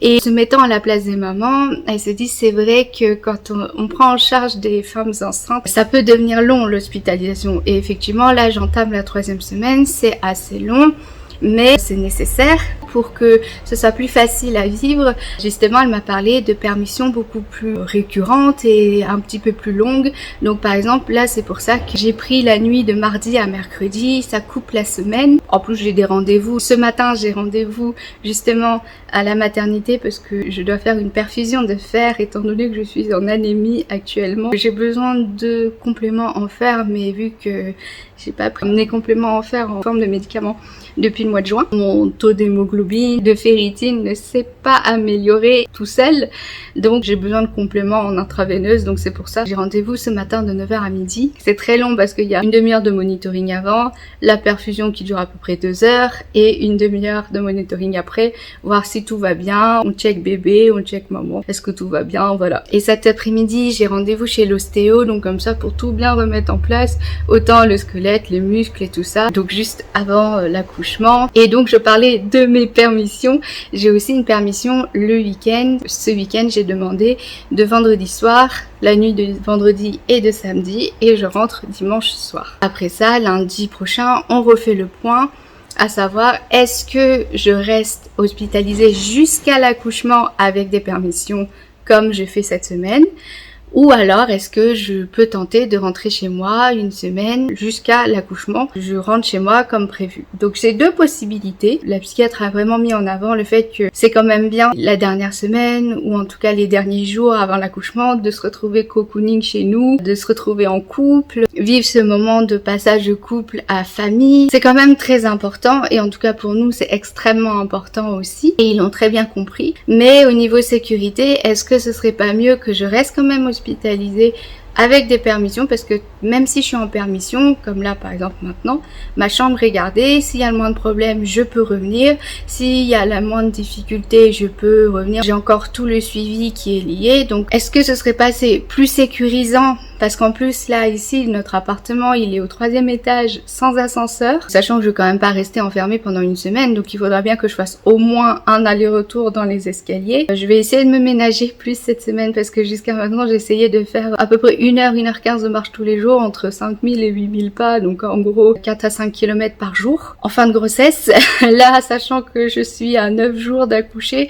Et se mettant à la place des mamans, elle se dit c'est vrai que quand on prend en charge des femmes enceintes, ça peut devenir long l'hospitalisation. Et effectivement, là j'entame la 3e semaine, c'est assez long. Mais c'est nécessaire pour que ce soit plus facile à vivre. Justement, elle m'a parlé de permissions beaucoup plus récurrentes et un petit peu plus longues. Donc par exemple, là c'est pour ça que j'ai pris la nuit de mardi à mercredi, ça coupe la semaine. En plus j'ai des rendez-vous. Ce matin j'ai rendez-vous justement à la maternité parce que je dois faire une perfusion de fer étant donné que je suis en anémie actuellement. J'ai besoin de compléments en fer, mais vu que j'ai pas pris mes compléments en fer en forme de médicaments depuis le mois de juin, mon taux d'hémoglobine, de ferritine ne s'est pas amélioré tout seul, donc j'ai besoin de compléments en intraveineuse. Donc c'est pour ça que j'ai rendez-vous ce matin de 9h à midi. C'est très long parce qu'il y a une demi-heure de monitoring avant, la perfusion qui dure à peu près 2 heures et une demi-heure de monitoring après, voir si tout va bien, on check bébé, on check maman, est-ce que tout va bien, voilà. Et cet après-midi j'ai rendez-vous chez l'ostéo, donc comme ça pour tout bien remettre en place, autant le squelette, les muscles et tout ça, donc juste avant l'accouchement. l'accouchement. Et donc je parlais de mes permissions. J'ai aussi une permission le week-end. Ce week-end, j'ai demandé de vendredi soir, la nuit de vendredi et de samedi, et je rentre dimanche soir. Après ça, lundi prochain, on refait le point, à savoir est-ce que je reste hospitalisée jusqu'à l'accouchement avec des permissions comme je fais cette semaine, ou alors est-ce que je peux tenter de rentrer chez moi une semaine jusqu'à l'accouchement. Je rentre chez moi comme prévu. Donc j'ai deux possibilités. La psychiatre a vraiment mis en avant le fait que c'est quand même bien la dernière semaine, ou en tout cas les derniers jours avant l'accouchement, de se retrouver cocooning chez nous, de se retrouver en couple, vivre ce moment de passage de couple à famille. C'est quand même très important, et en tout cas pour nous c'est extrêmement important aussi, et ils l'ont très bien compris. Mais au niveau sécurité, est-ce que ce serait pas mieux que je reste quand même hospitalisée avec des permissions, parce que même si je suis en permission, comme là par exemple maintenant, ma chambre est gardée, s'il y a le moindre problème, je peux revenir, s'il y a la moindre difficulté, je peux revenir, j'ai encore tout le suivi qui est lié. Donc est-ce que ce serait pas plus sécurisant, parce qu'en plus là ici notre appartement il est au 3e étage sans ascenseur, sachant que je vais quand même pas rester enfermée pendant une semaine, donc il faudra bien que je fasse au moins un aller-retour dans les escaliers. Je vais essayer de me ménager plus cette semaine, parce que jusqu'à maintenant j'essayais de faire à peu près 1h15 de marche tous les jours, entre 5000 et 8000 pas, donc en gros 4 à 5 km par jour en fin de grossesse. Là, sachant que je suis à 9 jours d'accoucher,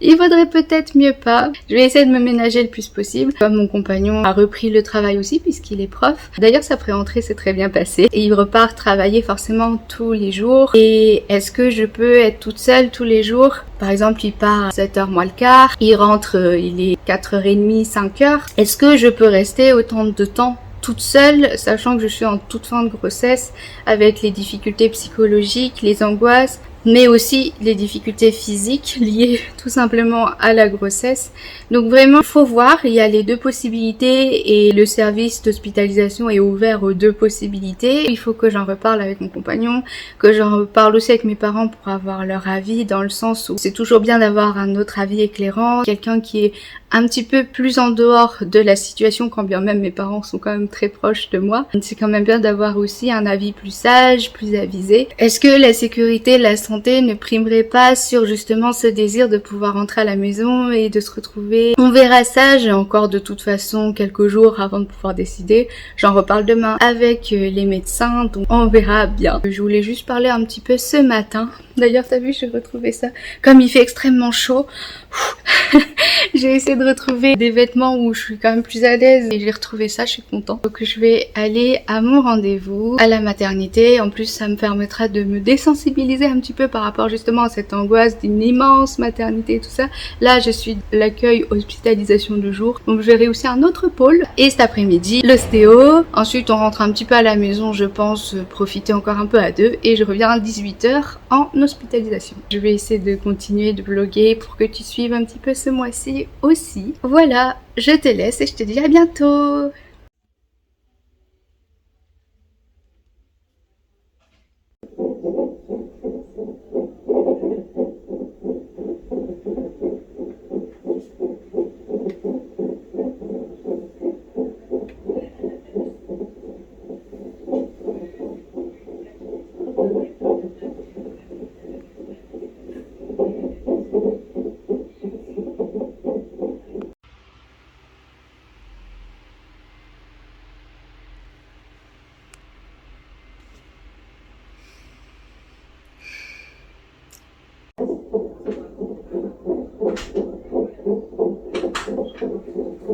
il vaudrait peut-être mieux pas. Je vais essayer de me ménager le plus possible. Comme mon compagnon a repris le travail aussi puisqu'il est prof. D'ailleurs, sa pré-entrée s'est très bien passée. Et il repart travailler forcément tous les jours. Et est-ce que je peux être toute seule tous les jours? Par exemple, il part à 7h moins le quart. Il rentre, il est 4h30, 5h. Est-ce que je peux rester autant de temps toute seule, sachant que je suis en toute fin de grossesse, avec les difficultés psychologiques, les angoisses, mais aussi les difficultés physiques liées tout simplement à la grossesse. Donc vraiment, il faut voir, il y a les deux possibilités et le service d'hospitalisation est ouvert aux deux possibilités. Il faut que j'en reparle avec mon compagnon, que j'en reparle aussi avec mes parents pour avoir leur avis, dans le sens où c'est toujours bien d'avoir un autre avis éclairant, quelqu'un qui est un petit peu plus en dehors de la situation, quand bien même mes parents sont quand même très proches de moi. C'est quand même bien d'avoir aussi un avis plus sage, plus avisé. Est-ce que la sécurité, la santé ne primerait pas sur justement ce désir de pouvoir rentrer à la maison et de se retrouver? On verra ça, j'ai encore de toute façon quelques jours avant de pouvoir décider. J'en reparle demain avec les médecins, donc on verra bien. Je voulais juste parler un petit peu ce matin. D'ailleurs, t'as vu, j'ai retrouvé ça. Comme il fait extrêmement chaud, j'ai essayé de retrouver des vêtements où je suis quand même plus à l'aise, et j'ai retrouvé ça, je suis contente. Donc je vais aller à mon rendez-vous à la maternité. En plus, ça me permettra de me désensibiliser un petit peu par rapport justement à cette angoisse d'une immense maternité et tout ça. Là, je suis l'accueil hospitalisation de jour, donc je verrai aussi un autre pôle. Et cet après-midi, l'ostéo. Ensuite, on rentre un petit peu à la maison, je pense, profiter encore un peu à deux, et je reviens à 18h en hospitalisation. Je vais essayer de continuer de vlogger pour que tu suives un petit peu ce mois-ci aussi. Voilà, je te laisse et je te dis à bientôt.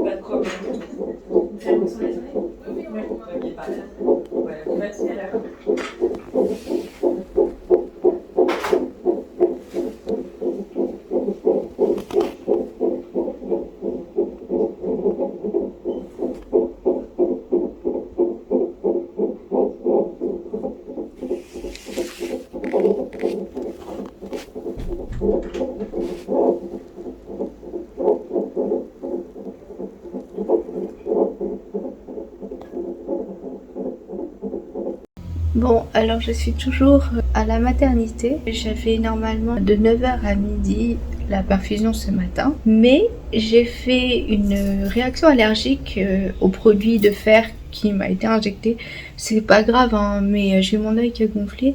Pas de problème. Bon, alors je suis toujours à la maternité. J'avais normalement de 9h à midi la perfusion ce matin, mais j'ai fait une réaction allergique au produit de fer qui m'a été injecté. C'est pas grave, hein, mais j'ai mon œil qui a gonflé.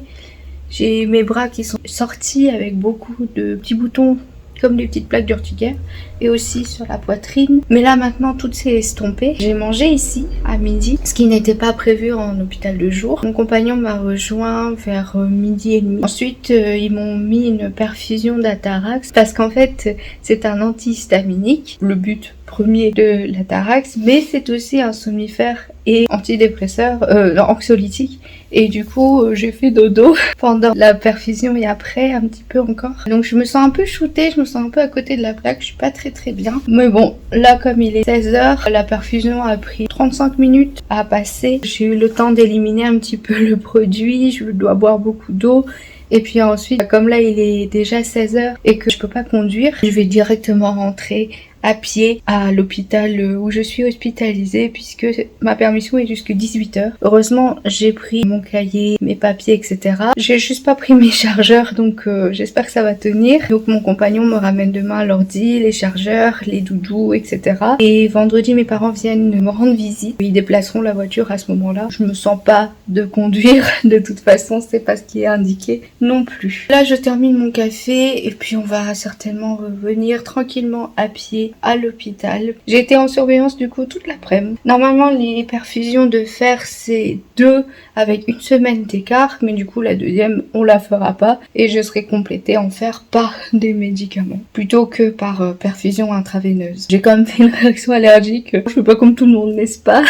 J'ai mes bras qui sont sortis avec beaucoup de petits boutons comme des petites plaques d'urticaire et aussi sur la poitrine. Mais là maintenant tout s'est estompé. J'ai mangé ici à midi, ce qui n'était pas prévu en hôpital de jour. Mon compagnon m'a rejoint vers midi et demi. Ensuite ils m'ont mis une perfusion d'Atarax parce qu'en fait c'est un antihistaminique. Le but premier de l'Atarax, mais c'est aussi un somnifère et antidépresseur, anxiolytique. Et du coup, j'ai fait dodo pendant la perfusion et après, un petit peu encore. Donc je me sens un peu shootée, je me sens un peu à côté de la plaque, je suis pas très bien. Mais bon, là comme il est 16h, la perfusion a pris 35 minutes à passer. J'ai eu le temps d'éliminer un petit peu le produit, je dois boire beaucoup d'eau. Et puis ensuite, comme là il est déjà 16h et que je peux pas conduire, je vais directement rentrer à pied à l'hôpital où je suis hospitalisée puisque ma permission est jusqu'à 18h. Heureusement, j'ai pris mon cahier, mes papiers, etc. J'ai juste pas pris mes chargeurs, donc j'espère que ça va tenir. Donc mon compagnon me ramène demain l'ordi, les chargeurs, les doudous, etc. Et vendredi, mes parents viennent me rendre visite. Ils déplaceront la voiture à ce moment-là. Je me sens pas de conduire, de toute façon, c'est pas ce qui est indiqué non plus. Là, je termine mon café et puis on va certainement revenir tranquillement à pied à l'hôpital. J'ai été en surveillance du coup toute l'après-midi. Normalement les perfusions de fer c'est 2 avec une semaine d'écart, mais du coup la deuxième on la fera pas et je serai complétée en fer par des médicaments plutôt que par perfusion intraveineuse. J'ai quand même fait une réaction allergique, je fais pas comme tout le monde n'est-ce pas?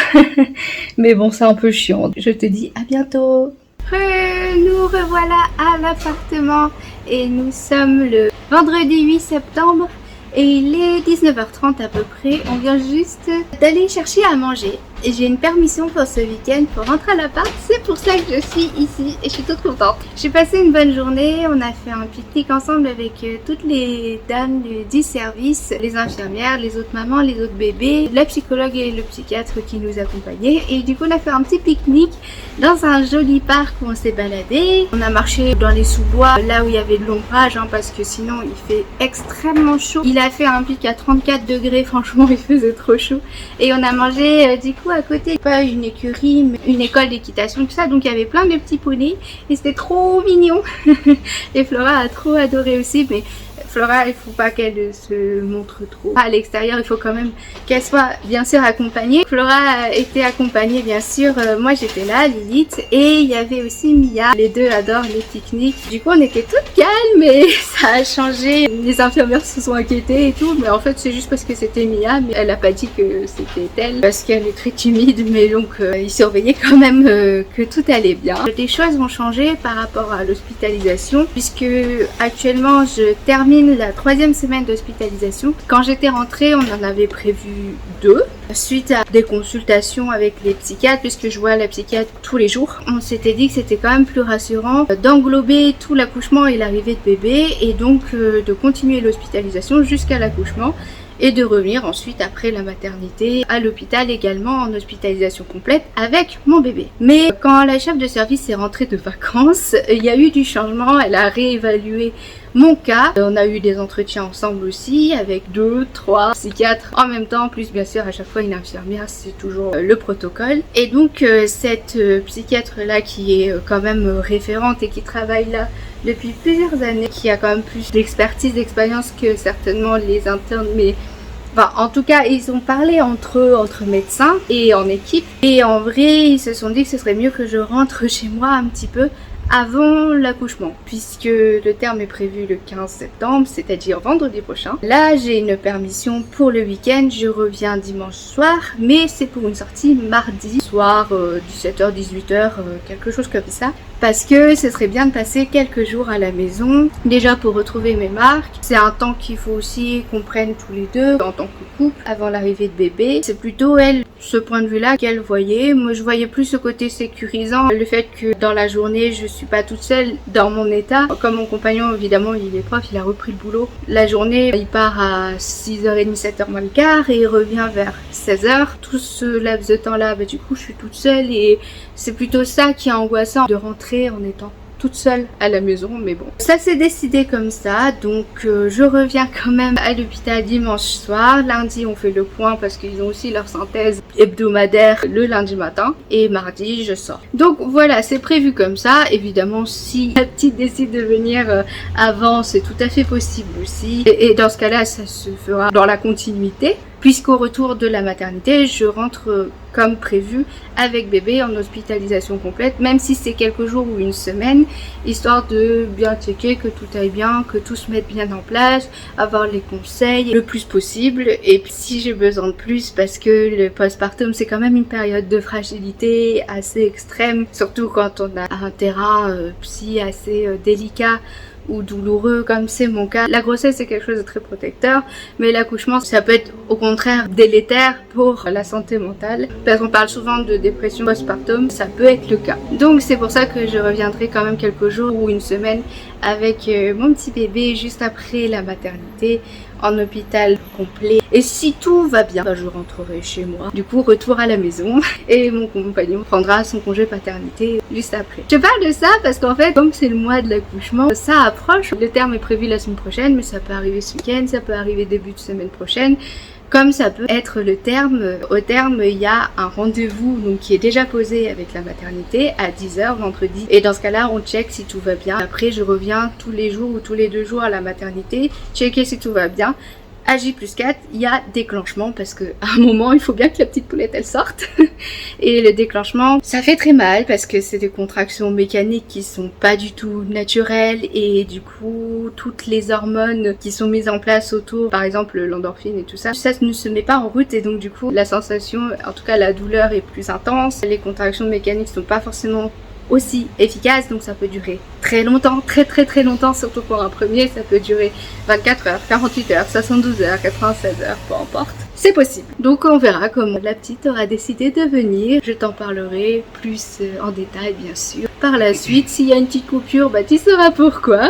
Mais bon c'est un peu chiant. Je te dis à bientôt. Nous revoilà à l'appartement et nous sommes le vendredi 8 septembre. Et il est 19h30 à peu près, on vient juste d'aller chercher à manger. Et j'ai une permission pour ce week-end pour rentrer à l'appart, c'est pour ça que je suis ici et je suis toute contente. J'ai passé une bonne journée, on a fait un pique-nique ensemble avec toutes les dames du service, les infirmières, les autres mamans, les autres bébés, la psychologue et le psychiatre qui nous accompagnaient. Et du coup on a fait un petit pique-nique dans un joli parc où on s'est baladé. On a marché dans les sous-bois, là où il y avait de l'ombrage parce que sinon il fait extrêmement chaud. Il a fait un pic à 34 degrés, franchement il faisait trop chaud. Et on a mangé du coup à côté, pas une écurie, mais une école d'équitation, tout ça. Donc il y avait plein de petits poneys et c'était trop mignon. Et Flora a trop adoré aussi, mais Flora, il faut pas qu'elle se montre trop à l'extérieur, il faut quand même qu'elle soit bien sûr accompagnée. Flora était accompagnée bien sûr, moi j'étais là, Lilith, et il y avait aussi Mia. Les deux adorent les pique-niques. Du coup on était toutes calmes et ça a changé. Les infirmières se sont inquiétées et tout, mais en fait c'est juste parce que c'était Mia, mais elle a pas dit que c'était elle, parce qu'elle est très timide, mais donc ils surveillaient quand même que tout allait bien. Des choses vont changer par rapport à l'hospitalisation, puisque actuellement je termine la 3e semaine d'hospitalisation. Quand j'étais rentrée, on en avait prévu 2. Suite à des consultations avec les psychiatres, puisque je vois la psychiatre tous les jours, on s'était dit que c'était quand même plus rassurant d'englober tout l'accouchement et l'arrivée de bébé, et donc de continuer l'hospitalisation jusqu'à l'accouchement et de revenir ensuite après la maternité à l'hôpital également en hospitalisation complète avec mon bébé. Mais quand la chef de service est rentrée de vacances, il y a eu du changement, elle a réévalué mon cas. On a eu des entretiens ensemble aussi avec 2, 3 psychiatres en même temps, plus bien sûr à chaque fois une infirmière, c'est toujours le protocole. Et donc cette psychiatre là qui est quand même référente et qui travaille là depuis plusieurs années, qui a quand même plus d'expertise, d'expérience que certainement les internes, mais enfin, en tout cas, ils ont parlé entre eux, entre médecins et en équipe. Et en vrai, ils se sont dit que ce serait mieux que je rentre chez moi un petit peu avant l'accouchement, puisque le terme est prévu le 15 septembre, c'est-à-dire vendredi prochain. Là, j'ai une permission pour le week-end, je reviens dimanche soir, mais c'est pour une sortie mardi soir, 17h, 18h, quelque chose comme ça. Parce que ce serait bien de passer quelques jours à la maison, déjà pour retrouver mes marques. C'est un temps qu'il faut aussi qu'on prenne tous les deux en tant que couple avant l'arrivée de bébé. C'est plutôt elle, ce point de vue-là, qu'elle voyait. Moi, je voyais plus ce côté sécurisant, le fait que dans la journée, je suis pas toute seule dans mon état. Comme mon compagnon, évidemment, il est prof, il a repris le boulot. La journée, il part à 6h30, 7h moins le quart et il revient vers 16h. Tout ce laps de temps-là, du coup, je suis toute seule et c'est plutôt ça qui est angoissant, de rentrer en étant toute seule à la maison, mais bon. Ça s'est décidé comme ça, donc je reviens quand même à l'hôpital dimanche soir. Lundi, on fait le point parce qu'ils ont aussi leur synthèse hebdomadaire le lundi matin. Et mardi, je sors. Donc voilà, c'est prévu comme ça. Évidemment, si la petite décide de venir avant, c'est tout à fait possible aussi. Et dans ce cas-là, ça se fera dans la continuité. Puisqu'au retour de la maternité, je rentre comme prévu avec bébé en hospitalisation complète, même si c'est quelques jours ou une semaine, histoire de bien checker que tout aille bien, que tout se mette bien en place, avoir les conseils le plus possible. Et puis si j'ai besoin de plus, parce que le postpartum c'est quand même une période de fragilité assez extrême, surtout quand on a un terrain psy assez délicat ou douloureux comme c'est mon cas. La grossesse c'est quelque chose de très protecteur, mais l'accouchement ça peut être au contraire délétère pour la santé mentale, parce qu'on parle souvent de dépression postpartum, ça peut être le cas. Donc c'est pour ça que je reviendrai quand même quelques jours ou une semaine avec mon petit bébé juste après la maternité en hôpital complet. Et si tout va bien, je rentrerai chez moi. Du coup, retour à la maison et mon compagnon prendra son congé paternité juste après. Je parle de ça parce qu'en fait, comme c'est le mois de l'accouchement, ça approche. Le terme est prévu la semaine prochaine, mais ça peut arriver ce week-end, ça peut arriver début de semaine prochaine. Comme ça peut être le terme, au terme il y a un rendez-vous donc qui est déjà posé avec la maternité à 10h vendredi. Et dans ce cas-là, on check si tout va bien. Après, je reviens tous les jours ou tous les 2 jours à la maternité, checker si tout va bien. À J+4, il y a déclenchement parce que à un moment, il faut bien que la petite poulette elle sorte. Et le déclenchement, ça fait très mal parce que c'est des contractions mécaniques qui sont pas du tout naturelles et du coup, toutes les hormones qui sont mises en place autour, par exemple l'endorphine et tout ça, ça ne se met pas en route et donc du coup, la sensation, en tout cas la douleur est plus intense. Les contractions mécaniques sont pas forcément aussi efficace, donc ça peut durer très longtemps, très longtemps, surtout pour un premier. Ça peut durer 24 heures, 48 heures, 72 heures, 96 heures, peu importe, c'est possible. Donc on verra comment la petite aura décidé de venir. Je t'en parlerai plus en détail bien sûr par la suite. S'il y a une petite coupure, bah tu sauras pourquoi.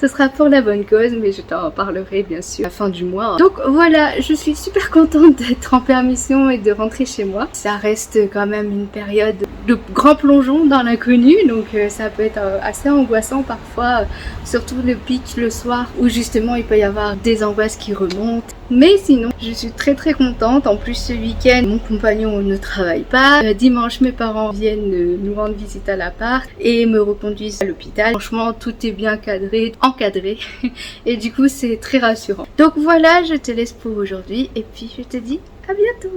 Ce sera pour la bonne cause, mais je t'en parlerai bien sûr à la fin du mois. Donc voilà, je suis super contente d'être en permission et de rentrer chez moi. Ça reste quand même une période de grand plongeon dans l'inconnu, donc ça peut être assez angoissant parfois, surtout le pic le soir où justement il peut y avoir des angoisses qui remontent. Mais sinon, je suis très contente. En plus ce week-end, mon compagnon ne travaille pas. Dimanche, mes parents viennent nous rendre visite à l'appart et me reconduisent à l'hôpital. Franchement, tout est bien cadré, encadré et du coup c'est très rassurant. Donc voilà, je te laisse pour aujourd'hui et puis je te dis à bientôt.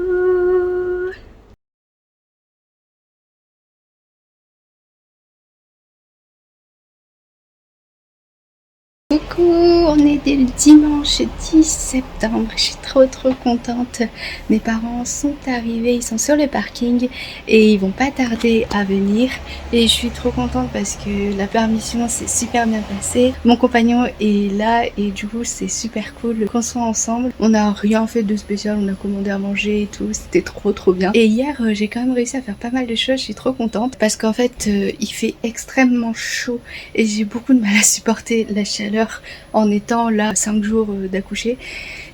Coucou, on est dès le dimanche 10 septembre, je suis trop contente. Mes parents sont arrivés, ils sont sur le parking et ils vont pas tarder à venir. Et je suis trop contente parce que la permission s'est super bien passée. Mon compagnon est là et du coup c'est super cool qu'on soit ensemble. On n'a rien fait de spécial, on a commandé à manger et tout, c'était trop bien. Et hier j'ai quand même réussi à faire pas mal de choses, je suis trop contente parce qu'en fait il fait extrêmement chaud et j'ai beaucoup de mal à supporter la chaleur en étant là 5 jours d'accoucher,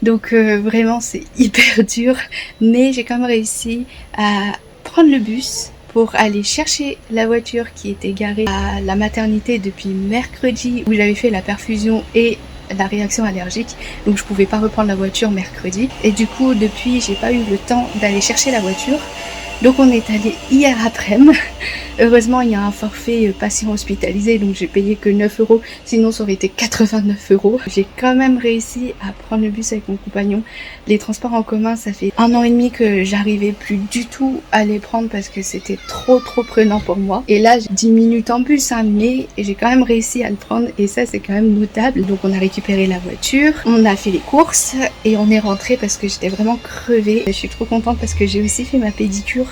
donc vraiment c'est hyper dur, mais j'ai quand même réussi à prendre le bus pour aller chercher la voiture qui était garée à la maternité depuis mercredi où j'avais fait la perfusion et la réaction allergique, donc je pouvais pas reprendre la voiture mercredi et du coup depuis j'ai pas eu le temps d'aller chercher la voiture. Donc on est allé hier après-midi. Heureusement il y a un forfait patient hospitalisé, donc j'ai payé que 9 €, sinon ça aurait été 89 €. J'ai quand même réussi à prendre le bus avec mon compagnon. Les transports en commun, ça fait 1 an et demi que j'arrivais plus du tout à les prendre parce que c'était trop prenant pour moi. Et là j'ai 10 minutes en bus, hein, mais j'ai quand même réussi à le prendre et ça c'est quand même notable. Donc on a récupéré la voiture, on a fait les courses et on est rentré parce que j'étais vraiment crevée. Je suis trop contente parce que j'ai aussi fait ma pédicure.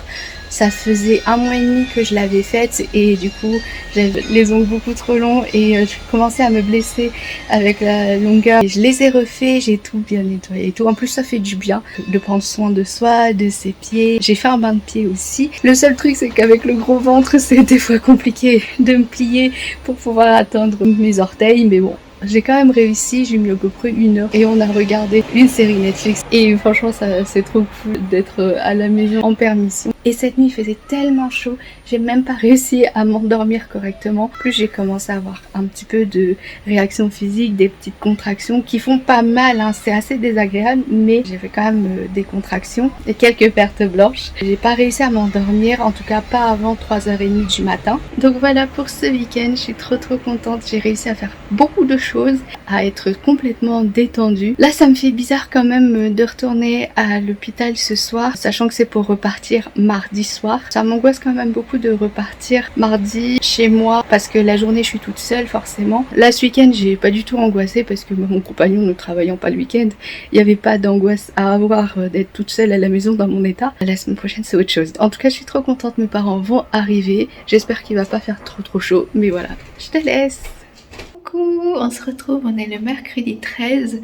Ça faisait 1 mois et demi que je l'avais faite et du coup j'avais les ongles beaucoup trop longs et je commençais à me blesser avec la longueur. Et je les ai refaits, j'ai tout bien nettoyé et tout. En plus ça fait du bien de prendre soin de soi, de ses pieds. J'ai fait un bain de pied aussi. Le seul truc c'est qu'avec le gros ventre c'est des fois compliqué de me plier pour pouvoir atteindre mes orteils, mais bon. J'ai quand même réussi, j'ai mis à peu près 1 heure et on a regardé une série Netflix et franchement ça c'est trop cool d'être à la maison en permission. Et cette nuit il faisait tellement chaud, j'ai même pas réussi à m'endormir correctement. Plus j'ai commencé à avoir un petit peu de réaction physique, des petites contractions qui font pas mal, hein. C'est assez désagréable, mais j'ai fait quand même des contractions et quelques pertes blanches. J'ai pas réussi à m'endormir, en tout cas pas avant 3h30 du matin. Donc voilà pour ce week-end, je suis trop contente. J'ai réussi à faire beaucoup de choses, à être complètement détendue. Là ça me fait bizarre quand même de retourner à l'hôpital ce soir, sachant que c'est pour repartir mardi soir. Ça m'angoisse quand même beaucoup de repartir mardi chez moi parce que la journée je suis toute seule forcément. Là ce week-end j'ai pas du tout angoissé parce que mon compagnon ne travaillant pas le week-end, il n'y avait pas d'angoisse à avoir d'être toute seule à la maison dans mon état. La semaine prochaine c'est autre chose. En tout cas je suis trop contente, mes parents vont arriver. J'espère qu'il va pas faire trop chaud, mais voilà, je te laisse. Coucou, on se retrouve, on est le mercredi 13.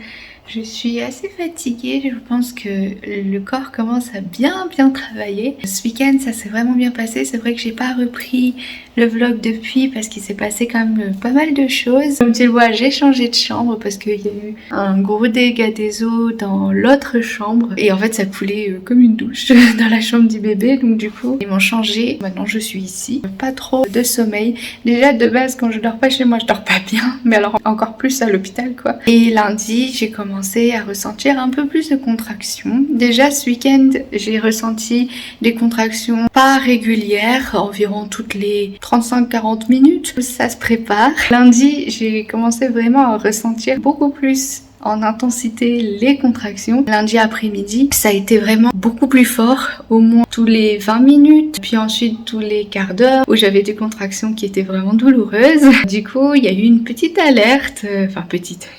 Je suis assez fatiguée, je pense que le corps commence à bien travailler. Ce week-end ça s'est vraiment bien passé, c'est vrai que j'ai pas repris le vlog depuis parce qu'il s'est passé quand même pas mal de choses. Comme tu le vois, j'ai changé de chambre parce qu'il y a eu un gros dégât des eaux dans l'autre chambre et en fait ça coulait comme une douche dans la chambre du bébé, donc du coup ils m'ont changé. Maintenant je suis ici, pas trop de sommeil. Déjà de base quand je dors pas chez moi je dors pas bien, mais alors encore plus à l'hôpital quoi. Et lundi j'ai commencé à ressentir un peu plus de contractions. Déjà ce week-end j'ai ressenti des contractions pas régulières, environ toutes les 35-40 minutes. Ça se prépare. Lundi j'ai commencé vraiment à ressentir beaucoup plus en intensité les contractions. Lundi après-midi, ça a été vraiment beaucoup plus fort, au moins tous les 20 minutes, puis ensuite tous les quarts d'heure, où j'avais des contractions qui étaient vraiment douloureuses. Du coup, il y a eu une petite alerte,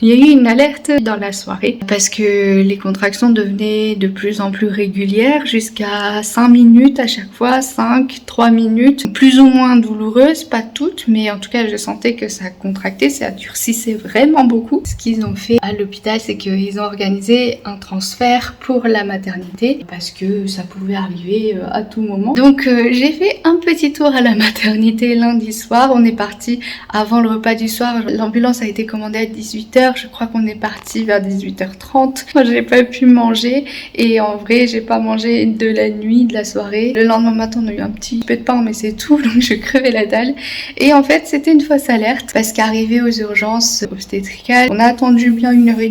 il y a eu une alerte dans la soirée, parce que les contractions devenaient de plus en plus régulières, jusqu'à 5 minutes à chaque fois, 3 minutes, plus ou moins douloureuses, pas toutes, mais en tout cas, je sentais que ça contractait, ça durcissait vraiment beaucoup. Ce qu'ils ont fait à l'hôpital, c'est qu'ils ont organisé un transfert pour la maternité parce que ça pouvait arriver à tout moment. Donc j'ai fait un petit tour à la maternité lundi soir. On est parti avant le repas du soir. L'ambulance a été commandée à 18h. Je crois qu'on est parti vers 18h30. Moi j'ai pas pu manger et en vrai j'ai pas mangé de la nuit, de la soirée. Le lendemain matin on a eu un petit peu de pain mais c'est tout, donc je crevais la dalle. Et en fait c'était une fausse alerte parce qu'arrivé aux urgences obstétricales, on a attendu bien 1h30,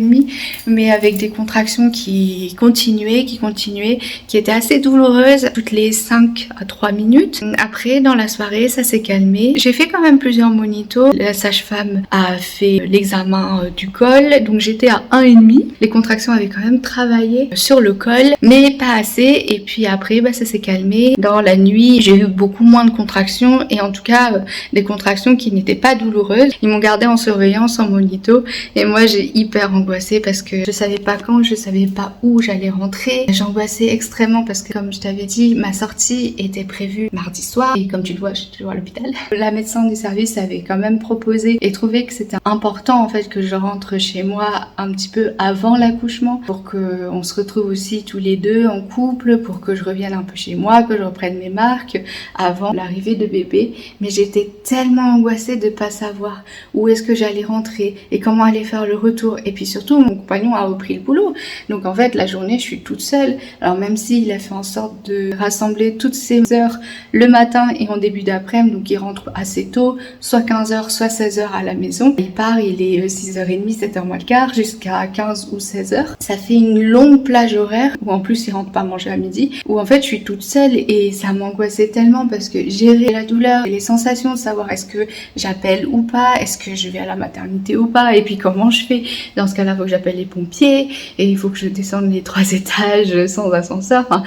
mais avec des contractions qui continuaient, qui étaient assez douloureuses toutes les 5 à 3 minutes. Après, dans la soirée, ça s'est calmé. J'ai fait quand même plusieurs monitos. La sage-femme a fait l'examen du col, donc j'étais à 1,5. Les contractions avaient quand même travaillé sur le col, mais pas assez. Et puis après, ça s'est calmé. Dans la nuit, j'ai eu beaucoup moins de contractions et en tout cas, des contractions qui n'étaient pas douloureuses. Ils m'ont gardé en surveillance, en monito, et moi j'ai hyper angoissée parce que je savais pas quand, je savais pas où j'allais rentrer. J'angoissais extrêmement parce que comme je t'avais dit, ma sortie était prévue mardi soir et comme tu le vois, je suis toujours à l'hôpital. La médecin du service avait quand même proposé et trouvé que c'était important en fait que je rentre chez moi un petit peu avant l'accouchement pour que on se retrouve aussi tous les deux en couple, pour que je revienne un peu chez moi, que je reprenne mes marques avant l'arrivée de bébé. Mais j'étais tellement angoissée de pas savoir où est-ce que j'allais rentrer et comment aller faire le retour. Et puis surtout, mon compagnon a repris le boulot. Donc en fait, la journée, je suis toute seule. Alors même s'il a fait en sorte de rassembler toutes ses heures le matin et en début d'après-midi, donc il rentre assez tôt, soit 15h, soit 16h à la maison. Il part, il est 6h30, 7h moins le quart, jusqu'à 15 ou 16h. Ça fait une longue plage horaire, où en plus il rentre pas manger à midi, où en fait je suis toute seule et ça m'angoissait tellement parce que gérer la douleur et les sensations de savoir est-ce que j'appelle ou pas, est-ce que je vais à la maternité ou pas, et puis comment je fais. Dans ce cas-là, il faut que j'appelle les pompiers et il faut que je descende les 3 étages sans ascenseur. Enfin,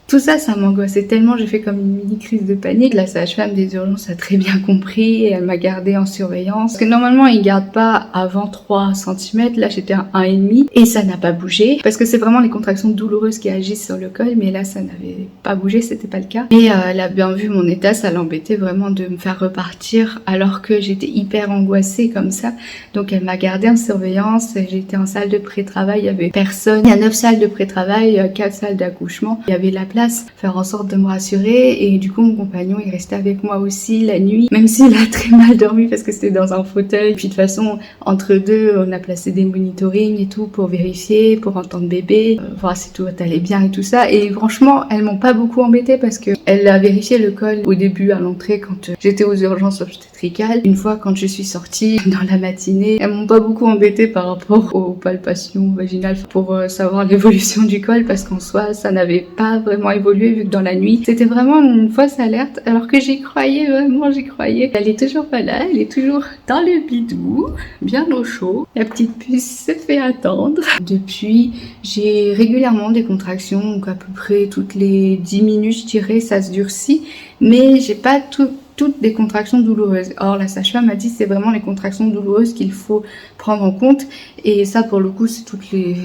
tout ça, ça m'angoissait tellement, j'ai fait comme une mini crise de panique. La sage-femme des urgences a très bien compris et elle m'a gardée en surveillance. Parce que normalement, ils gardent pas avant 3 cm. Là, j'étais à 1,5 et ça n'a pas bougé. Parce que c'est vraiment les contractions douloureuses qui agissent sur le col, mais là, ça n'avait pas bougé, c'était pas le cas. Et elle a bien vu mon état, ça l'embêtait vraiment de me faire repartir alors que j'étais hyper angoissée comme ça. Donc, elle m'a gardée en surveillance. J'étais en salle de pré-travail, il y avait personne. Il y a 9 salles de pré-travail, 4 salles d'accouchement. Il y avait la place place, faire en sorte de me rassurer. Et du coup, mon compagnon est resté avec moi aussi la nuit, même s'il a très mal dormi parce que c'était dans un fauteuil. Puis de toute façon, entre deux, on a placé des monitorings et tout pour vérifier, pour entendre bébé, voir si tout allait bien et tout ça. Et franchement, elles m'ont pas beaucoup embêtée parce que elle a vérifié le col au début à l'entrée quand j'étais aux urgences obstétricales. Une fois quand je suis sortie dans la matinée, elles m'ont pas beaucoup embêtée par rapport aux palpations vaginales pour savoir l'évolution du col parce qu'en soi, ça n'avait pas vraiment évolué vu que dans la nuit, c'était vraiment une fausse alerte alors que j'y croyais vraiment, j'y croyais. Elle est toujours pas là, elle est toujours dans le bidou, bien au chaud. La petite puce se fait attendre. Depuis, j'ai régulièrement des contractions, donc à peu près toutes les 10 minutes, je dirais, ça se durcit, mais j'ai pas toutes des contractions douloureuses. Or, la sage-femme m'a dit c'est vraiment les contractions douloureuses qu'il faut prendre en compte. Et ça, pour le coup, c'est toutes les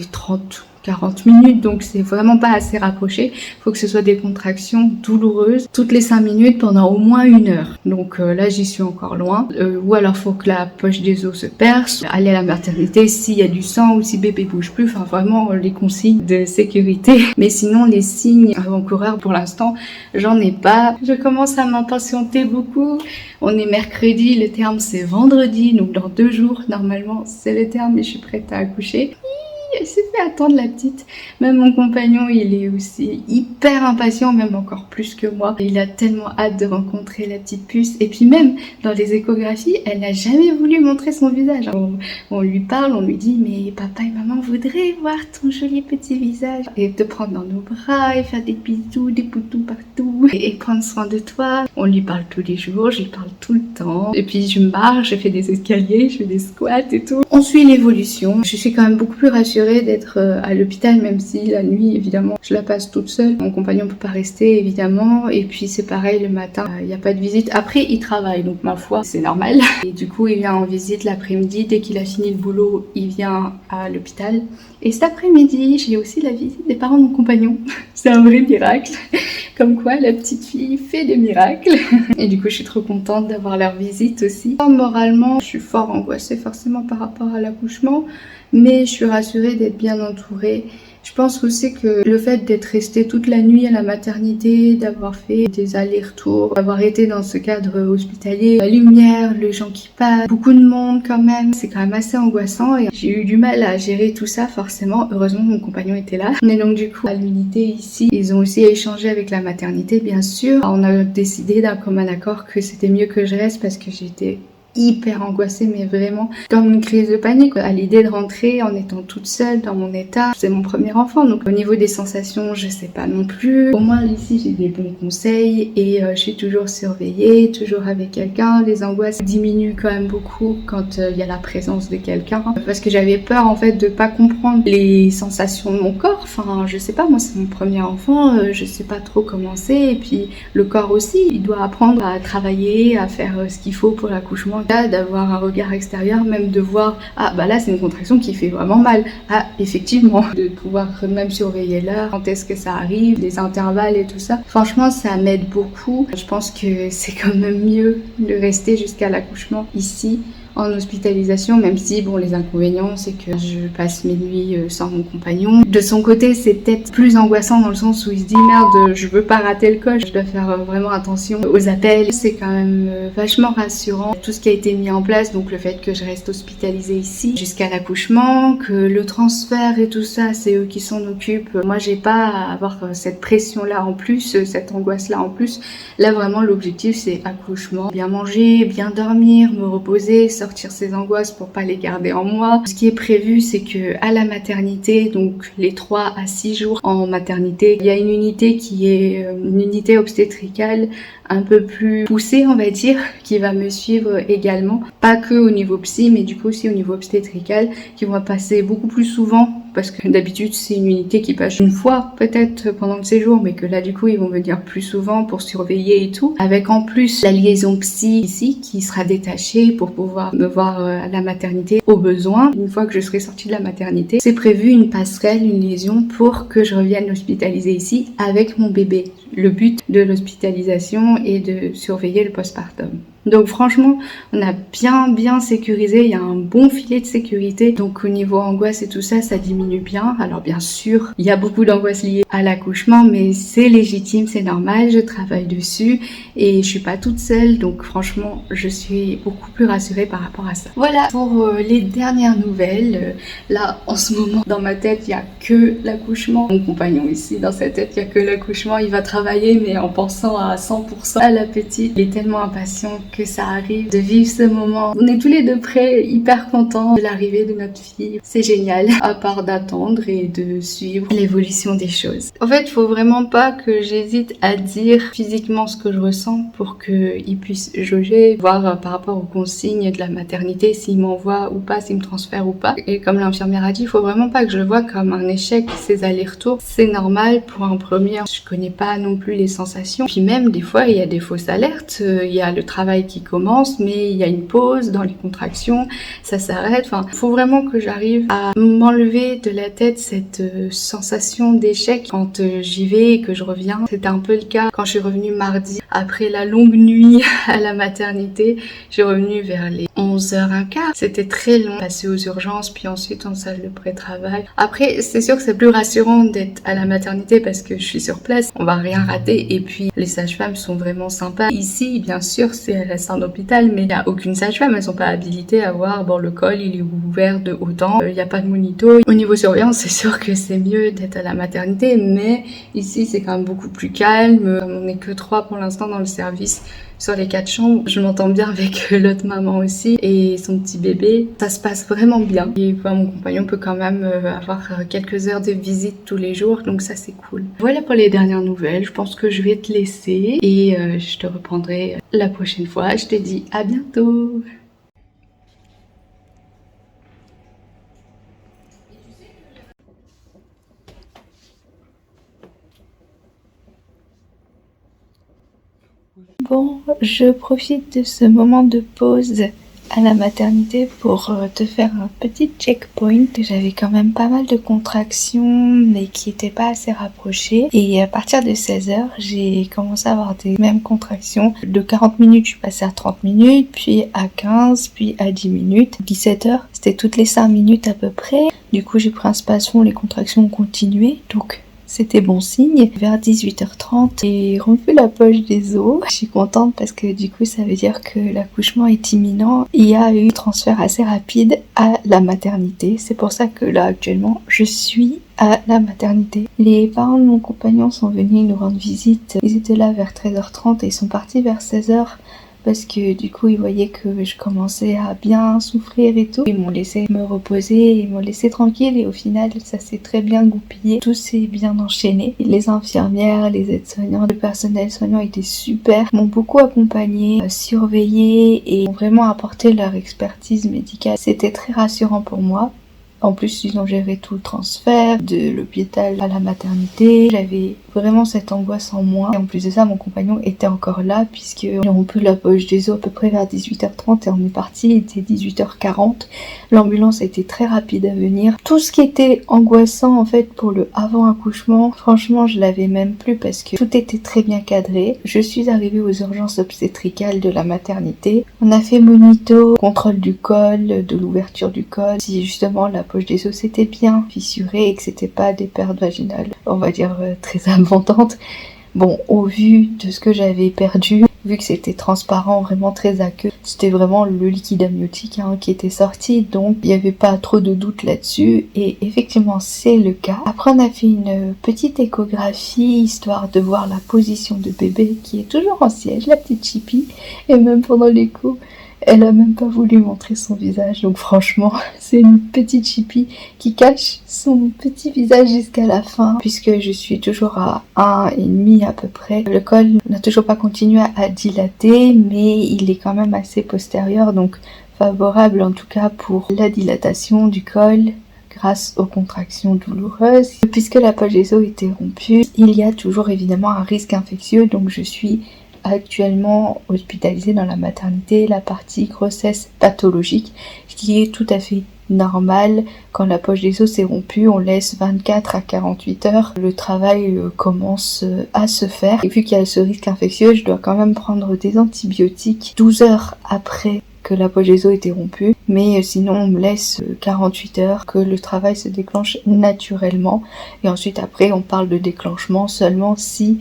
40 minutes, donc c'est vraiment pas assez rapproché. Il faut que ce soit des contractions douloureuses toutes les 5 minutes pendant au moins 1 heure. Donc là, j'y suis encore loin. Ou alors, faut que la poche des os se perce, aller à la maternité s'il y a du sang ou si bébé bouge plus. Enfin, vraiment les consignes de sécurité. Mais sinon, les signes avant-coureurs, pour l'instant, j'en ai pas. Je commence à m'impatienter beaucoup. On est mercredi, le terme c'est vendredi, donc dans 2 jours, normalement, c'est le terme et je suis prête à accoucher. Elle s'est fait attendre la petite. Même mon compagnon, il est aussi hyper impatient, même encore plus que moi. Il a tellement hâte de rencontrer la petite puce. Et puis même, dans les échographies, elle n'a jamais voulu montrer son visage. On lui parle, on lui dit, mais papa et maman voudraient voir ton joli petit visage. Et te prendre dans nos bras, et faire des bisous, des poutous partout. Et prendre soin de toi. On lui parle tous les jours, je lui parle tout le temps. Et puis je marche, je fais des escaliers, je fais des squats et tout. On suit l'évolution. Je suis quand même beaucoup plus rassurée d'être à l'hôpital, même si la nuit, évidemment, je la passe toute seule. Mon compagnon peut pas rester, évidemment. Et puis, c'est pareil, le matin, il n'y a pas de visite. Après, il travaille, donc ma foi, c'est normal. Et du coup, il vient en visite l'après-midi. Dès qu'il a fini le boulot, il vient à l'hôpital. Et cet après-midi, j'ai aussi la visite des parents de mon compagnon. C'est un vrai miracle. Comme quoi, la petite fille fait des miracles. Et du coup, je suis trop contente d'avoir leur visite aussi. Moralement, je suis fort angoissée forcément par rapport à l'accouchement, mais je suis rassurée d'être bien entourée. Je pense aussi que le fait d'être restée toute la nuit à la maternité, d'avoir fait des allers-retours, d'avoir été dans ce cadre hospitalier, la lumière, les gens qui passent, beaucoup de monde quand même, c'est quand même assez angoissant et j'ai eu du mal à gérer tout ça forcément. Heureusement, mon compagnon était là. Mais donc du coup, à l'unité ici, ils ont aussi échangé avec la maternité, bien sûr. On a décidé d'un commun accord que c'était mieux que je reste parce que j'étais hyper angoissée, mais vraiment comme une crise de panique à l'idée de rentrer en étant toute seule dans mon état. C'est mon premier enfant, donc au niveau des sensations, je sais pas non plus. Au moins ici, j'ai des bons conseils et je suis toujours surveillée, toujours avec quelqu'un. Les angoisses diminuent quand même beaucoup quand il y a la présence de quelqu'un, parce que j'avais peur en fait de pas comprendre les sensations de mon corps. Enfin, je sais pas, moi c'est mon premier enfant, je sais pas trop comment c'est, et puis le corps aussi, il doit apprendre à travailler, à faire ce qu'il faut pour l'accouchement. D'avoir un regard extérieur, même de voir ah bah là c'est une contraction qui fait vraiment mal, ah effectivement, de pouvoir même surveiller l'heure, quand est-ce que ça arrive, les intervalles et tout ça. Franchement ça m'aide beaucoup. Je pense que c'est quand même mieux de rester jusqu'à l'accouchement ici en hospitalisation, même si bon les inconvénients c'est que je passe mes nuits sans mon compagnon. De son côté c'est peut-être plus angoissant dans le sens où il se dit merde, je veux pas rater le coche, je dois faire vraiment attention aux appels. C'est quand même vachement rassurant tout ce qui a été mis en place, donc le fait que je reste hospitalisée ici jusqu'à l'accouchement, que le transfert et tout ça c'est eux qui s'en occupent. Moi j'ai pas à avoir cette pression là en plus, cette angoisse là en plus. Là vraiment l'objectif c'est accouchement, bien manger, bien dormir, me reposer, sortir ces angoisses pour pas les garder en moi. Ce qui est prévu, c'est que à la maternité, donc les 3 à 6 jours en maternité, il y a une unité qui est une unité obstétricale un peu plus poussée, on va dire, qui va me suivre également. Pas que au niveau psy, mais du coup aussi au niveau obstétrical, qui vont passer beaucoup plus souvent, parce que d'habitude c'est une unité qui passe une fois peut-être pendant le séjour, mais que là du coup ils vont venir plus souvent pour surveiller et tout, avec en plus la liaison psy ici qui sera détachée pour pouvoir me voir à la maternité au besoin. Une fois que je serai sortie de la maternité, c'est prévu une passerelle, une liaison pour que je revienne hospitaliser ici avec mon bébé. Le but de l'hospitalisation est de surveiller le postpartum. Donc franchement, on a bien sécurisé, il y a un bon filet de sécurité. Donc au niveau angoisse et tout ça, ça diminue bien. Alors bien sûr, il y a beaucoup d'angoisse liée à l'accouchement, mais c'est légitime, c'est normal, je travaille dessus et je suis pas toute seule. Donc franchement, je suis beaucoup plus rassurée par rapport à ça. Voilà pour les dernières nouvelles. Là, en ce moment, dans ma tête, il y a que l'accouchement. Mon compagnon ici, dans sa tête, il y a que l'accouchement. Il va travailler, mais en pensant à 100% à la petite. Il est tellement impatient que ça arrive de vivre ce moment. On est tous les deux prêts, hyper contents de l'arrivée de notre fille. C'est génial, à part d'attendre et de suivre l'évolution des choses. En fait, il faut vraiment pas que j'hésite à dire physiquement ce que je ressens pour qu'il puisse jauger, voir par rapport aux consignes de la maternité s'il m'envoie ou pas, s'il me transfère ou pas. Et comme l'infirmière a dit, il faut vraiment pas que je le vois comme un échec, ces allers-retours. C'est normal pour un premier. Je connais pas non plus les sensations. Puis même, des fois, il y a des fausses alertes. Il y a le travail qui commence, mais il y a une pause dans les contractions, ça s'arrête. Enfin, faut vraiment que j'arrive à m'enlever de la tête cette sensation d'échec quand j'y vais et que je reviens. C'était un peu le cas quand je suis revenue mardi après la longue nuit à la maternité. Je suis revenue vers les 11h15. C'était très long, passer aux urgences, puis ensuite en salle de pré-travail. Après, c'est sûr que c'est plus rassurant d'être à la maternité parce que je suis sur place, on va rien rater et puis les sages-femmes sont vraiment sympas. Ici, bien sûr, c'est un hôpital, mais il n'y a aucune sage-femme, elles sont pas habilitées à voir, bon, le col, il est ouvert de autant, il n'y a pas de monito. Au niveau surveillance, c'est sûr que c'est mieux d'être à la maternité, mais ici, c'est quand même beaucoup plus calme. On n'est que 3 pour l'instant dans le service. Sur les 4 chambres, je m'entends bien avec l'autre maman aussi et son petit bébé. Ça se passe vraiment bien. Et mon compagnon peut quand même avoir quelques heures de visite tous les jours, donc ça c'est cool. Voilà pour les dernières nouvelles. Je pense que je vais te laisser et je te reprendrai la prochaine fois. Je te dis à bientôt. Bon, je profite de ce moment de pause à la maternité pour te faire un petit checkpoint. J'avais quand même pas mal de contractions mais qui étaient pas assez rapprochées et à partir de 16h j'ai commencé à avoir des mêmes contractions. De 40 minutes je suis passée à 30 minutes, puis à 15, puis à 10 minutes. 17h c'était toutes les 5 minutes à peu près. Du coup j'ai pris un spasme, les contractions ont continué, donc c'était bon signe. Vers 18h30, j'ai rompu la poche des os. Je suis contente parce que du coup, ça veut dire que l'accouchement est imminent. Il y a eu un transfert assez rapide à la maternité. C'est pour ça que là, actuellement, je suis à la maternité. Les parents de mon compagnon sont venus nous rendre visite. Ils étaient là vers 13h30 et ils sont partis vers 16h. Parce que du coup ils voyaient que je commençais à bien souffrir et tout. Ils m'ont laissé me reposer, ils m'ont laissé tranquille et au final ça s'est très bien goupillé. Tout s'est bien enchaîné. Les infirmières, les aides-soignants, le personnel soignant étaient super. Ils m'ont beaucoup accompagnée, surveillée et ont vraiment apporté leur expertise médicale. C'était très rassurant pour moi. En plus, ils ont géré tout le transfert de l'hôpital à la maternité. J'avais vraiment cette angoisse en moins. Et en plus de ça, mon compagnon était encore là puisqu'ils ont rompu la poche des os à peu près vers 18h30 et on est parti, il était 18h40. L'ambulance a été très rapide à venir. Tout ce qui était angoissant en fait pour le avant-accouchement, franchement, je l'avais même plus parce que tout était très bien cadré. Je suis arrivée aux urgences obstétricales de la maternité. On a fait monito, contrôle du col, de l'ouverture du col, si justement la poche des os était bien fissurée et que c'était pas des pertes vaginales, on va dire très abondantes. Bon, au vu de ce que j'avais perdu, vu que c'était transparent, vraiment très aqueux, c'était vraiment le liquide amniotique qui était sorti, donc il n'y avait pas trop de doute là-dessus, et effectivement c'est le cas. Après on a fait une petite échographie, histoire de voir la position de bébé, qui est toujours en siège, la petite Chippy, et même pendant l'écho, elle a même pas voulu montrer son visage, donc franchement, c'est une petite Chippy qui cache son petit visage jusqu'à la fin, puisque je suis toujours à 1,5 à peu près. Le col n'a toujours pas continué à dilater, mais il est quand même assez postérieur, donc favorable en tout cas pour la dilatation du col grâce aux contractions douloureuses. Puisque la poche des os était rompue, il y a toujours évidemment un risque infectieux, donc je suis actuellement hospitalisée dans la maternité, la partie grossesse pathologique, ce qui est tout à fait normal. Quand la poche des os est rompue, on laisse 24 à 48 heures. Le travail commence à se faire. Et vu qu'il y a ce risque infectieux, je dois quand même prendre des antibiotiques 12 heures après que la poche des os était rompue. Mais sinon, on me laisse 48 heures que le travail se déclenche naturellement. Et ensuite, après, on parle de déclenchement seulement si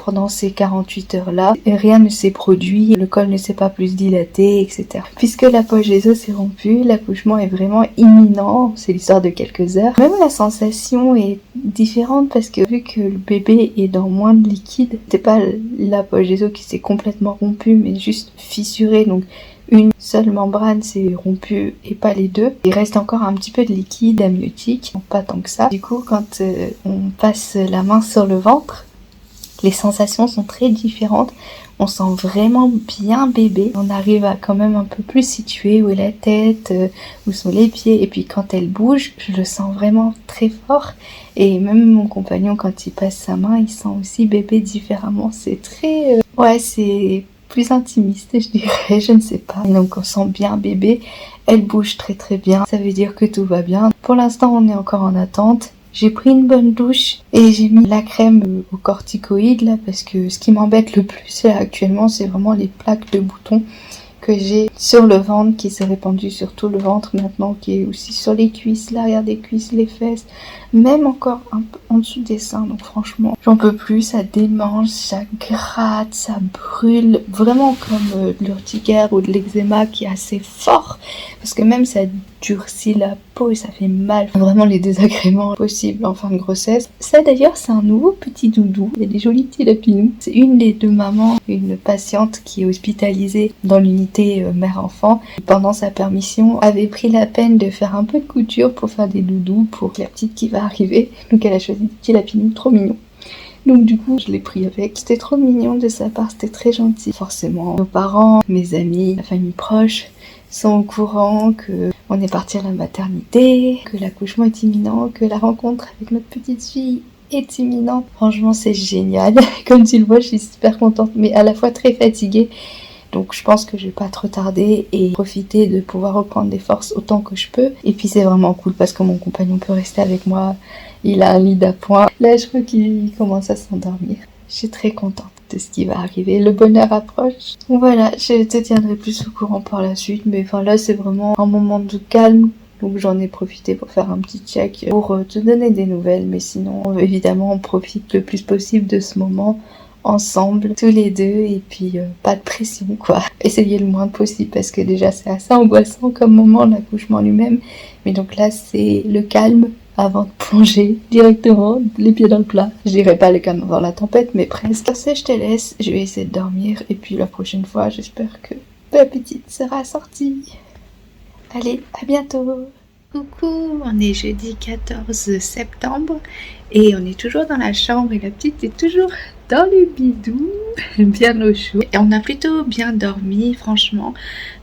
pendant ces 48 heures-là, rien ne s'est produit, le col ne s'est pas plus dilaté, etc. Puisque la poche des os s'est rompue, l'accouchement est vraiment imminent, c'est l'histoire de quelques heures. Même la sensation est différente parce que vu que le bébé est dans moins de liquide, c'est pas la poche des os qui s'est complètement rompue, mais juste fissurée, donc une seule membrane s'est rompue et pas les deux. Il reste encore un petit peu de liquide amniotique, pas tant que ça. Du coup, quand on passe la main sur le ventre, les sensations sont très différentes. On sent vraiment bien bébé. On arrive à quand même un peu plus situer où est la tête, où sont les pieds. Et puis quand elle bouge, je le sens vraiment très fort. Et même mon compagnon, quand il passe sa main, il sent aussi bébé différemment. C'est très... c'est plus intimiste, je dirais, je ne sais pas. Donc on sent bien bébé. Elle bouge très très bien. Ça veut dire que tout va bien. Pour l'instant, on est encore en attente. J'ai pris une bonne douche et j'ai mis la crème aux corticoïdes là parce que ce qui m'embête le plus là, actuellement, c'est vraiment les plaques de boutons que j'ai sur le ventre, qui s'est répandu sur tout le ventre maintenant, qui est aussi sur les cuisses, l'arrière des cuisses, les fesses, même encore un peu en dessous des seins. Donc franchement, j'en peux plus, ça démange, ça gratte, ça brûle, vraiment comme de l'urticaire ou de l'eczéma qui est assez fort, parce que même ça durcit la peau et ça fait mal. Vraiment les désagréments possibles en fin de grossesse. Ça d'ailleurs, c'est un nouveau petit doudou. Il y a des jolis petits lapinous. C'est une des deux mamans, une patiente qui est hospitalisée dans l'unité mère-enfant. Pendant sa permission, avait pris la peine de faire un peu de couture pour faire des doudous pour la petite qui va arriver. Donc elle a choisi des petits lapinous trop mignons. Donc du coup, je l'ai pris avec. C'était trop mignon de sa part, c'était très gentil. Forcément, nos parents, mes amis, la famille proche sont au courant que on est parti à la maternité, que l'accouchement est imminent, que la rencontre avec notre petite fille est imminente. Franchement, c'est génial. Comme tu le vois, je suis super contente, mais à la fois très fatiguée. Donc je pense que je vais pas trop tarder et profiter de pouvoir reprendre des forces autant que je peux. Et puis c'est vraiment cool parce que mon compagnon peut rester avec moi. Il a un lit d'appoint. Là, je crois qu'il commence à s'endormir. Je suis très contente de ce qui va arriver. Le bonheur approche. Donc voilà, je te tiendrai plus au courant par la suite. Mais enfin là, c'est vraiment un moment de calme. Donc j'en ai profité pour faire un petit check pour te donner des nouvelles. Mais sinon, évidemment, on profite le plus possible de ce moment ensemble, tous les deux, et puis pas de pression quoi. Essayez le moins possible parce que déjà c'est assez angoissant comme moment, l'accouchement lui-même. Mais donc là, c'est le calme avant de plonger directement les pieds dans le plat. Je dirais pas le calme avant la tempête, mais presque. Ça, je te laisse, je vais essayer de dormir et puis la prochaine fois, j'espère que la petite sera sortie. Allez, à bientôt. Coucou, on est jeudi 14 septembre et on est toujours dans la chambre et la petite est toujours dans le bidou, bien au chaud. Et on a plutôt bien dormi, franchement.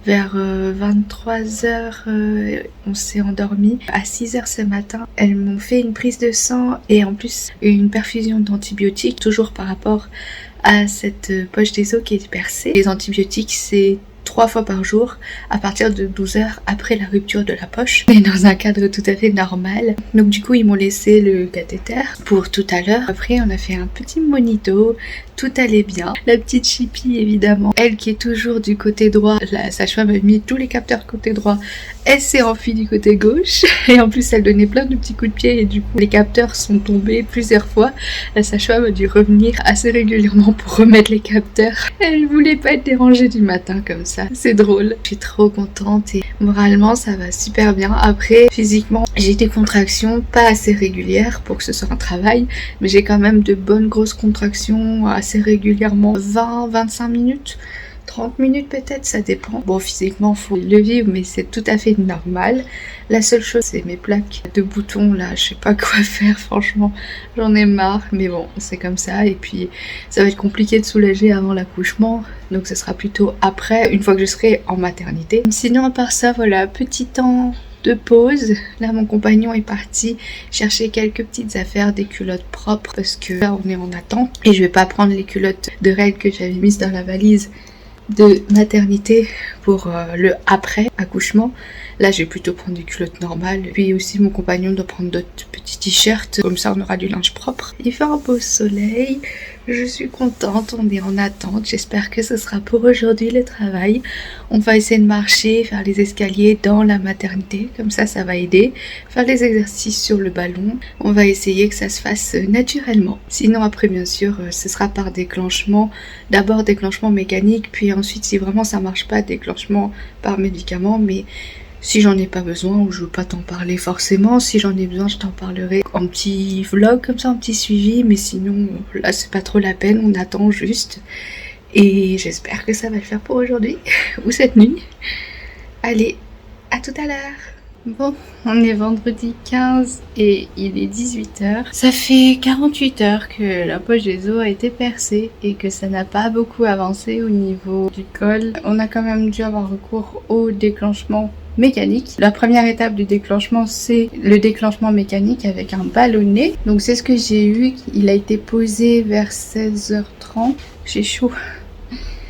Vers 23h, on s'est endormi. À 6h ce matin, elles m'ont fait une prise de sang et en plus une perfusion d'antibiotiques, toujours par rapport à cette poche des os qui est percée. Les antibiotiques, c'est 3 fois par jour à partir de 12 heures après la rupture de la poche, mais dans un cadre tout à fait normal. Donc du coup ils m'ont laissé le cathéter pour tout à l'heure. Après on a fait un petit monito, tout allait bien. La petite Chippy évidemment, elle qui est toujours du côté droit, la sage-femme a mis tous les capteurs côté droit, elle s'est enfuie du côté gauche et en plus elle donnait plein de petits coups de pied et du coup les capteurs sont tombés plusieurs fois. La sage-femme a dû revenir assez régulièrement pour remettre les capteurs. Elle voulait pas être dérangée du matin comme ça. C'est drôle. Je suis trop contente et moralement ça va super bien. Après physiquement j'ai des contractions pas assez régulières pour que ce soit un travail, mais j'ai quand même de bonnes grosses contractions assez régulièrement, 20-25 minutes, 30 minutes peut-être, ça dépend. Bon, physiquement faut le vivre, mais c'est tout à fait normal. La seule chose, c'est mes plaques de boutons là, je sais pas quoi faire, franchement, j'en ai marre, mais bon, c'est comme ça. Et puis ça va être compliqué de soulager avant l'accouchement, donc ce sera plutôt après, une fois que je serai en maternité. Sinon à part ça, voilà, petit temps de pause. Là mon compagnon est parti chercher quelques petites affaires, des culottes propres, parce que là on est en attente et je vais pas prendre les culottes de règles que j'avais mises dans la valise de maternité pour le après accouchement. Là, je vais plutôt prendre des culottes normales. Puis aussi, mon compagnon doit prendre d'autres petits t-shirts. Comme ça, on aura du linge propre. Il fait un beau soleil. Je suis contente. On est en attente. J'espère que ce sera pour aujourd'hui le travail. On va essayer de marcher, faire les escaliers dans la maternité. Comme ça va aider. Faire les exercices sur le ballon. On va essayer que ça se fasse naturellement. Sinon, après, bien sûr, ce sera par déclenchement. D'abord, déclenchement mécanique. Puis ensuite, si vraiment ça marche pas, déclenchement par médicament. Mais si j'en ai pas besoin ou je veux pas t'en parler forcément, si j'en ai besoin je t'en parlerai en petit vlog comme ça, en petit suivi, mais sinon là c'est pas trop la peine, on attend juste et j'espère que ça va le faire pour aujourd'hui ou cette nuit. Allez, à tout à l'heure. Bon, on est vendredi 15 et il est 18h. Ça fait 48 heures que la poche des os a été percée et que ça n'a pas beaucoup avancé au niveau du col. On a quand même dû avoir recours au déclenchement mécanique. La première étape du déclenchement, c'est le déclenchement mécanique avec un ballonnet. Donc c'est ce que j'ai eu. Il a été posé vers 16h30. J'ai chaud.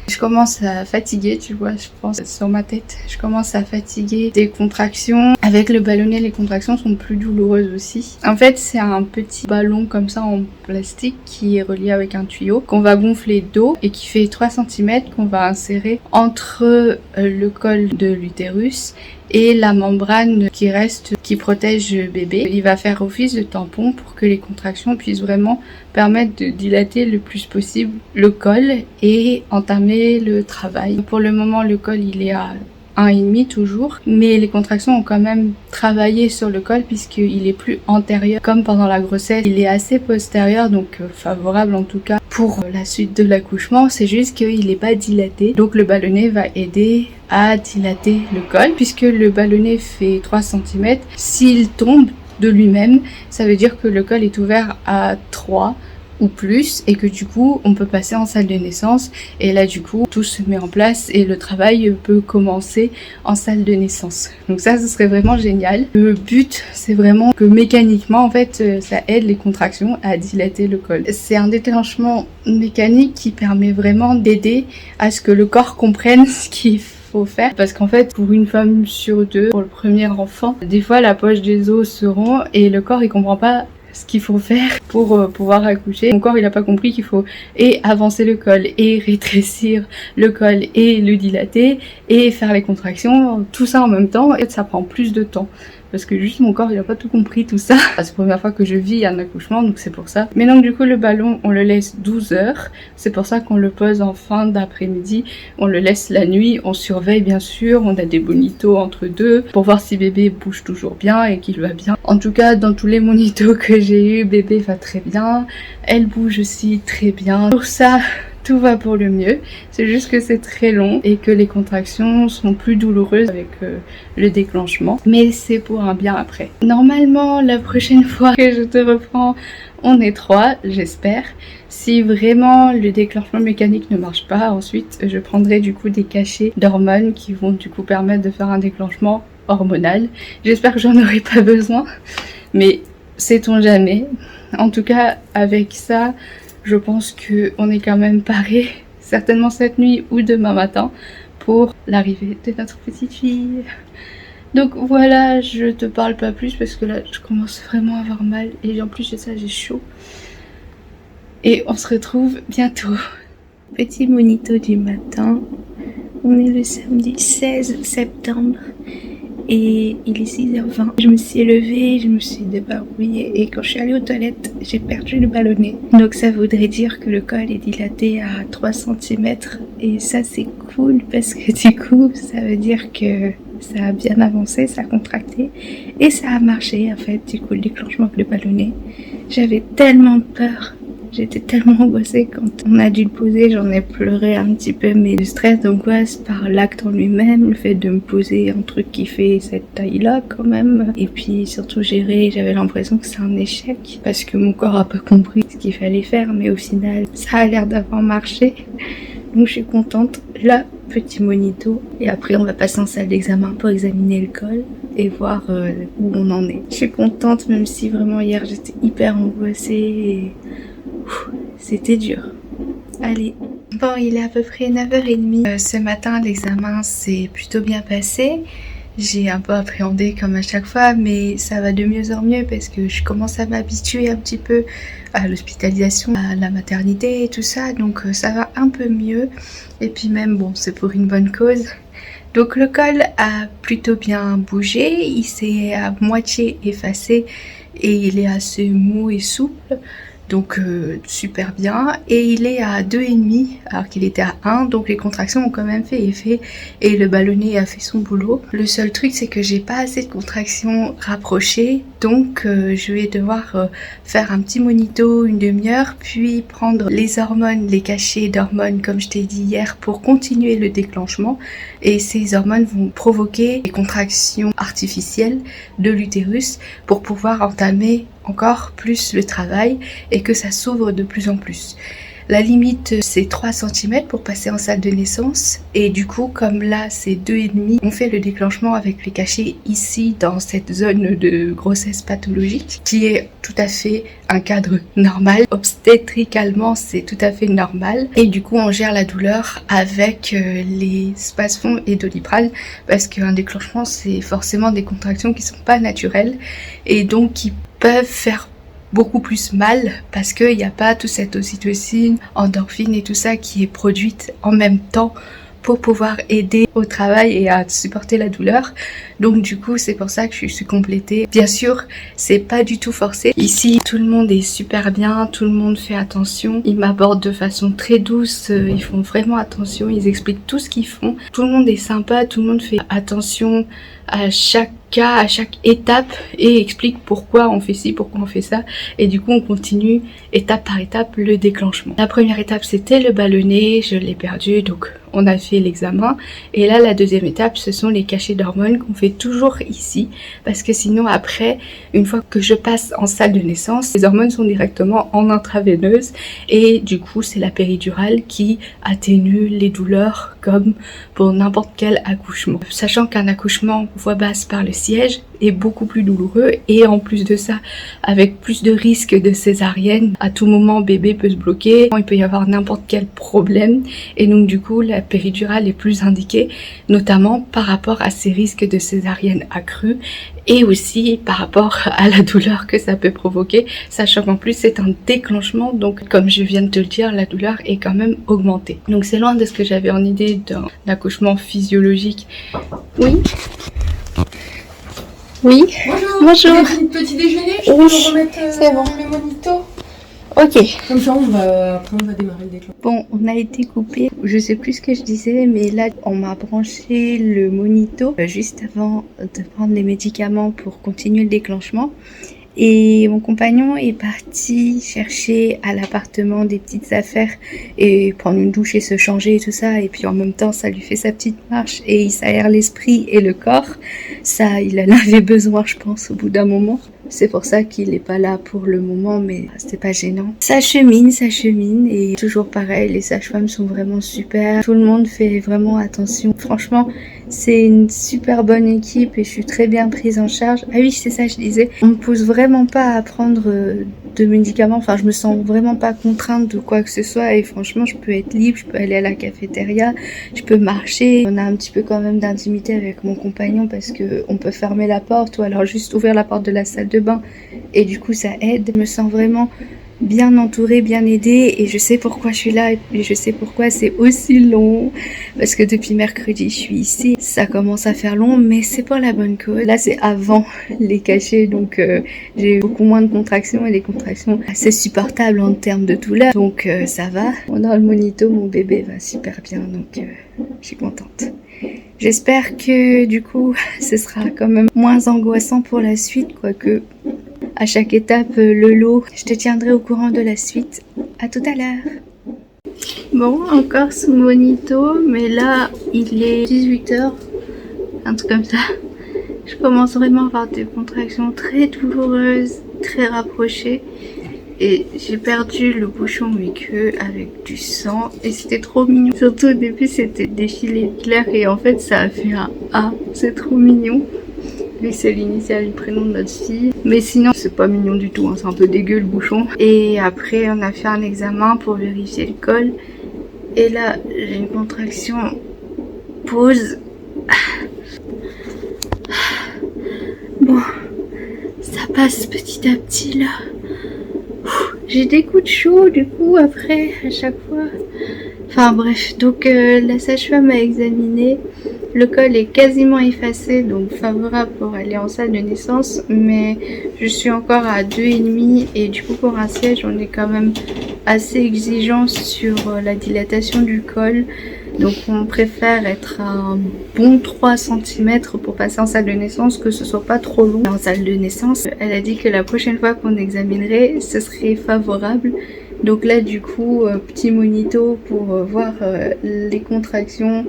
Je commence à fatiguer, tu vois, je pense, sur ma tête. Je commence à fatiguer des contractions. Avec le ballonnet, les contractions sont plus douloureuses aussi. En fait, c'est un petit ballon comme ça en plastique qui est relié avec un tuyau qu'on va gonfler d'eau et qui fait 3 cm qu'on va insérer entre le col de l'utérus et la membrane qui reste, qui protège le bébé. Il va faire office de tampon pour que les contractions puissent vraiment permettre de dilater le plus possible le col et entamer le travail. Pour le moment, le col il est à 1,5 toujours, mais les contractions ont quand même travaillé sur le col puisqu'il est plus antérieur comme pendant la grossesse. Il est assez postérieur, donc favorable en tout cas pour la suite de l'accouchement. C'est juste qu'il n'est pas dilaté, donc le ballonnet va aider à dilater le col puisque le ballonnet fait 3 cm. S'il tombe de lui-même, ça veut dire que le col est ouvert à 3 ou plus et que du coup on peut passer en salle de naissance et là du coup tout se met en place et le travail peut commencer en salle de naissance. Donc ça ce serait vraiment génial. Le but c'est vraiment que mécaniquement en fait ça aide les contractions à dilater le col. C'est un déclenchement mécanique qui permet vraiment d'aider à ce que le corps comprenne ce qu'il faut faire parce qu'en fait pour une femme sur deux, pour le premier enfant, des fois la poche des os se rompt et le corps il comprend pas ce qu'il faut faire pour pouvoir accoucher. Mon corps il a pas compris qu'il faut et avancer le col et rétrécir le col et le dilater et faire les contractions, tout ça en même temps et ça prend plus de temps. Parce que juste mon corps il a pas tout compris tout ça. C'est la première fois que je vis un accouchement donc c'est pour ça. Mais donc du coup le ballon on le laisse 12 heures. C'est pour ça qu'on le pose en fin d'après-midi. On le laisse la nuit. On surveille bien sûr. On a des bonitos entre deux pour voir si bébé bouge toujours bien et qu'il va bien. En tout cas dans tous les monitos que j'ai eu, bébé va très bien. Elle bouge aussi très bien. Pour ça tout va pour le mieux, c'est juste que c'est très long et que les contractions sont plus douloureuses avec le déclenchement, mais c'est pour un bien après. Normalement, la prochaine fois que je te reprends, on est 3, j'espère. Si vraiment le déclenchement mécanique ne marche pas, ensuite je prendrai du coup des cachets d'hormones qui vont du coup permettre de faire un déclenchement hormonal. J'espère que j'en aurai pas besoin, mais sait-on jamais. En tout cas, avec ça, je pense qu'on est quand même paré, certainement cette nuit ou demain matin, pour l'arrivée de notre petite fille. Donc voilà, je te parle pas plus parce que là, je commence vraiment à avoir mal. Et en plus de ça, j'ai chaud. Et on se retrouve bientôt. Petit monito du matin. On est le samedi 16 septembre. Et il est 6h20. Je me suis levée, je me suis débarbouillée et quand je suis allée aux toilettes, j'ai perdu le ballonnet. Donc ça voudrait dire que le col est dilaté à 3 cm et ça c'est cool parce que du coup ça veut dire que ça a bien avancé, ça a contracté et ça a marché en fait du coup le déclenchement avec le ballonnet. J'avais tellement peur. J'étais tellement angoissée quand on a dû le poser, j'en ai pleuré un petit peu, mais le stress d'angoisse par l'acte en lui-même, le fait de me poser un truc qui fait cette taille-là quand même, et puis surtout gérer, j'avais l'impression que c'est un échec, parce que mon corps a pas compris ce qu'il fallait faire, mais au final, ça a l'air d'avoir marché, donc je suis contente. Là, petit monito, et après on va passer en salle d'examen pour examiner le col et voir où on en est. Je suis contente, même si vraiment hier j'étais hyper angoissée et c'était dur. Allez, Bon, il est à peu près 9h30. Ce matin, l'examen s'est plutôt bien passé. J'ai un peu appréhendé comme à chaque fois, mais ça va de mieux en mieux parce que je commence à m'habituer un petit peu à l'hospitalisation, à la maternité et tout ça, donc ça va un peu mieux. Et puis même, bon, c'est pour une bonne cause. Donc le col a plutôt bien bougé, il s'est à moitié effacé et il est assez mou et souple. Donc super bien, et il est à 2,5 alors qu'il était à 1, donc les contractions ont quand même fait effet et le ballonnet a fait son boulot. Le seul truc c'est que j'ai pas assez de contractions rapprochées, donc je vais devoir faire un petit monito une demi-heure, puis prendre les hormones, les cachets d'hormones comme je t'ai dit hier pour continuer le déclenchement, et ces hormones vont provoquer des contractions artificielles de l'utérus pour pouvoir entamer encore plus le travail et que ça s'ouvre de plus en plus. La limite c'est 3 cm pour passer en salle de naissance, et du coup comme là c'est 2,5, on fait le déclenchement avec les cachets ici dans cette zone de grossesse pathologique qui est tout à fait un cadre normal. Obstétricalement c'est tout à fait normal, et du coup on gère la douleur avec les spasmons et Doliprane, parce qu'un déclenchement c'est forcément des contractions qui sont pas naturelles et donc qui peuvent faire beaucoup plus mal parce qu'il n'y a pas toute cette ocytocine, endorphine et tout ça qui est produite en même temps pour pouvoir aider au travail et à supporter la douleur. Donc du coup c'est pour ça que je suis complétée. Bien sûr c'est pas du tout forcé. Ici tout le monde est super bien, tout le monde fait attention, ils m'abordent de façon très douce, ils font vraiment attention, ils expliquent tout ce qu'ils font. Tout le monde est sympa, tout le monde fait attention à chaque cas, à chaque étape, et explique pourquoi on fait ci, pourquoi on fait ça, et du coup on continue étape par étape le déclenchement. La première étape c'était le ballonnet, je l'ai perdu, donc on a fait l'examen, et là la deuxième étape ce sont les cachets d'hormones qu'on fait toujours ici, parce que sinon après, une fois que je passe en salle de naissance, les hormones sont directement en intraveineuse, et du coup c'est la péridurale qui atténue les douleurs comme pour n'importe quel accouchement. Sachant qu'un accouchement voie basse par le siège est beaucoup plus douloureux, et en plus de ça avec plus de risques de césarienne, à tout moment bébé peut se bloquer, il peut y avoir n'importe quel problème, et donc du coup la péridurale est plus indiquée, notamment par rapport à ces risques de césarienne accrue et aussi par rapport à la douleur que ça peut provoquer, sachant qu'en plus c'est un déclenchement, donc comme je viens de te le dire, la douleur est quand même augmentée. Donc c'est loin de ce que j'avais en idée d'un accouchement physiologique. Oui. Oui. Bonjour. Bonjour. Vous avez pris le petit déjeuner? Je peux Oui, vous remettre c'est bon. mes monitos. Ok. Comme ça, après on va démarrer le déclenchement. Bon, on a été coupé. Je sais plus ce que je disais, mais là, on m'a branché le monito juste avant de prendre les médicaments pour continuer le déclenchement. Et mon compagnon est parti chercher à l'appartement des petites affaires et prendre une douche et se changer et tout ça. Et puis en même temps, ça lui fait sa petite marche et il s'aère l'esprit et le corps. Ça, il en avait besoin, je pense, au bout d'un moment. C'est pour ça qu'il n'est pas là pour le moment, mais c'était pas gênant. Ça chemine, et toujours pareil, les sages-femmes sont vraiment super. Tout le monde fait vraiment attention. Franchement, c'est une super bonne équipe et je suis très bien prise en charge. Ah oui, c'est ça, je disais. On me pousse vraiment pas à prendre de médicaments. Enfin, je me sens vraiment pas contrainte de quoi que ce soit, et franchement, je peux être libre, je peux aller à la cafétéria, je peux marcher. On a un petit peu quand même d'intimité avec mon compagnon parce que on peut fermer la porte ou alors juste ouvrir la porte de la salle de bain, et du coup ça aide. Je me sens vraiment bien entourée, bien aidée, et je sais pourquoi je suis là, et je sais pourquoi c'est aussi long, parce que depuis mercredi je suis ici. Ça commence à faire long, mais c'est pour la bonne cause. Là c'est avant les cachets, donc j'ai beaucoup moins de contractions, et des contractions assez supportables en termes de douleur, donc ça va. Pendant le monito, mon bébé va super bien, donc je suis contente. J'espère que du coup ce sera quand même moins angoissant pour la suite, quoique à chaque étape le lot. Je te tiendrai au courant de la suite. À tout à l'heure. Bon, encore sous monito, mais là il est 18h, un truc comme ça. Je commence vraiment à avoir des contractions très douloureuses, très rapprochées. Et j'ai perdu le bouchon mais que avec du sang, et c'était trop mignon. Surtout au début c'était défilé clair, et en fait ça a fait un A. C'est trop mignon. Lui c'est l'initiale du prénom de notre fille, mais sinon c'est pas mignon du tout, hein. C'est un peu dégueu le bouchon. Et après on a fait un examen pour vérifier le col, Et là, j'ai une contraction. Pause. Bon, ça passe petit à petit là. J'ai des coups de chaud du coup après à chaque fois. Enfin bref, donc la sage-femme a examiné. Le col est quasiment effacé, donc favorable pour aller en salle de naissance, mais je suis encore à 2,5 et du coup pour un siège on est quand même assez exigeant sur la dilatation du col. Donc on préfère être à un bon 3 cm pour passer en salle de naissance, que ce soit pas trop long en salle de naissance. Elle a dit que la prochaine fois qu'on examinerait, ce serait favorable. Donc là du coup, petit monito pour voir les contractions.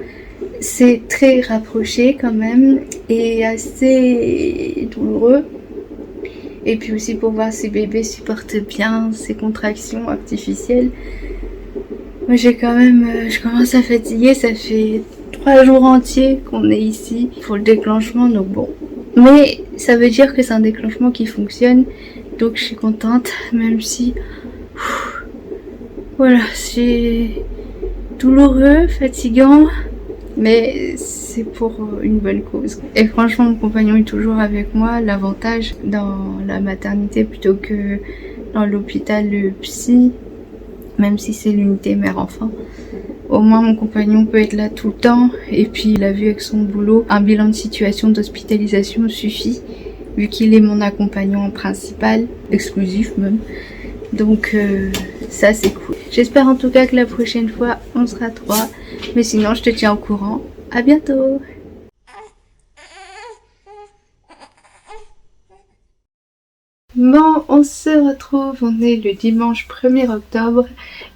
C'est très rapproché quand même et assez douloureux. Et puis aussi pour voir si bébé supporte bien ces contractions artificielles. Moi j'ai quand même, je commence à fatiguer, ça fait 3 jours entiers qu'on est ici pour le déclenchement, donc bon. Mais ça veut dire que c'est un déclenchement qui fonctionne, donc je suis contente, même si... Voilà, c'est douloureux, fatigant, mais c'est pour une bonne cause. Et franchement, mon compagnon est toujours avec moi. L'avantage dans la maternité plutôt que dans l'hôpital de psy, même si c'est l'unité mère-enfant, au moins mon compagnon peut être là tout le temps. Et puis il a vu avec son boulot, un bilan de situation d'hospitalisation suffit, vu qu'il est mon accompagnant principal, exclusif même. Donc ça c'est cool. J'espère en tout cas que la prochaine fois on sera 3. Mais sinon je te tiens au courant. À bientôt. Bon, on se retrouve, on est le dimanche 1er octobre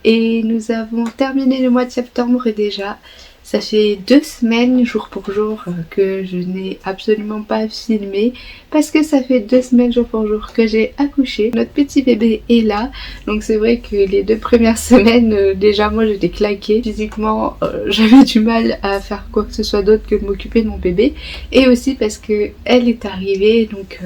et nous avons terminé le mois de septembre déjà. Ça fait 2 semaines jour pour jour que je n'ai absolument pas filmé parce que ça fait 2 semaines jour pour jour que j'ai accouché. Notre petit bébé est là, donc c'est vrai que les 2 premières semaines déjà moi j'étais claquée. Physiquement j'avais du mal à faire quoi que ce soit d'autre que de m'occuper de mon bébé, et aussi parce que elle est arrivée, donc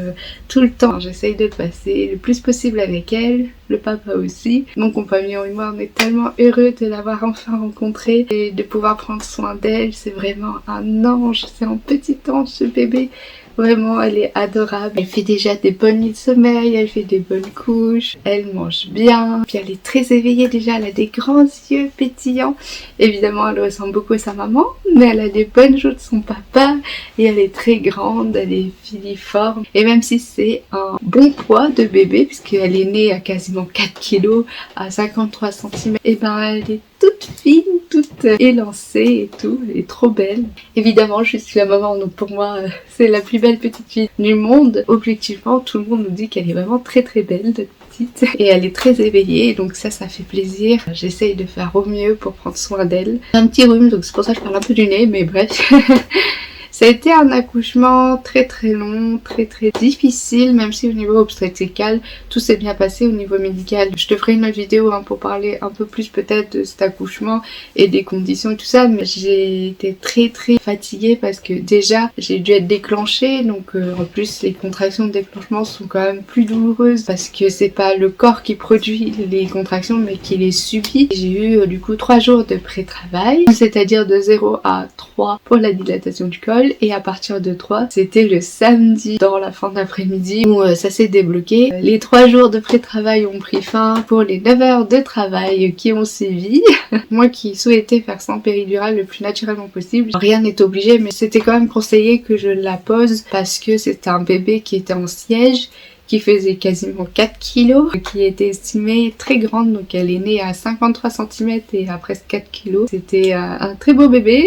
tout le temps j'essaye de passer le plus possible avec elle, le papa aussi. Mon compagnon et moi on est tellement heureux de l'avoir enfin rencontrée et de pouvoir prendre soin d'elle. C'est vraiment un ange, c'est un petit ange ce bébé. Vraiment, elle est adorable. Elle fait déjà des bonnes nuits de sommeil, elle fait des bonnes couches, elle mange bien. Puis elle est très éveillée déjà, elle a des grands yeux pétillants. Évidemment, elle ressemble beaucoup à sa maman, mais elle a des bonnes joues de son papa. Et elle est très grande, elle est filiforme. Et même si c'est un bon poids de bébé, puisqu'elle est née à quasiment 4 kg, à 53 cm, et ben elle est toute fine, toute élancée et tout, elle est trop belle. Évidemment, je suis la maman, donc pour moi, c'est la plus belle petite fille du monde. Objectivement, tout le monde nous dit qu'elle est vraiment très très belle, notre petite. Et elle est très éveillée, donc ça fait plaisir. J'essaye de faire au mieux pour prendre soin d'elle. J'ai un petit rhume, donc c'est pour ça que je parle un peu du nez, mais bref. Ça a été un accouchement très très long, très très difficile, même si au niveau obstétrical, tout s'est bien passé au niveau médical. Je te ferai une autre vidéo pour parler un peu plus peut-être de cet accouchement et des conditions et tout ça, mais j'ai été très très fatiguée parce que déjà j'ai dû être déclenchée, donc en plus les contractions de déclenchement sont quand même plus douloureuses parce que c'est pas le corps qui produit les contractions mais qui les subit. J'ai eu du coup 3 jours de pré-travail, c'est-à-dire de 0 à 3 pour la dilatation du col. Et à partir de 3, c'était le samedi dans la fin d'après-midi où ça s'est débloqué. Les 3 jours de pré-travail ont pris fin pour les 9 heures de travail qui ont suivi. Moi qui souhaitais faire sans péridurale le plus naturellement possible, rien n'est obligé, mais c'était quand même conseillé que je la pose parce que c'était un bébé qui était en siège, qui faisait quasiment 4 kilos, qui était estimée très grande, donc elle est née à 53 cm et à presque 4 kilos. C'était un très beau bébé,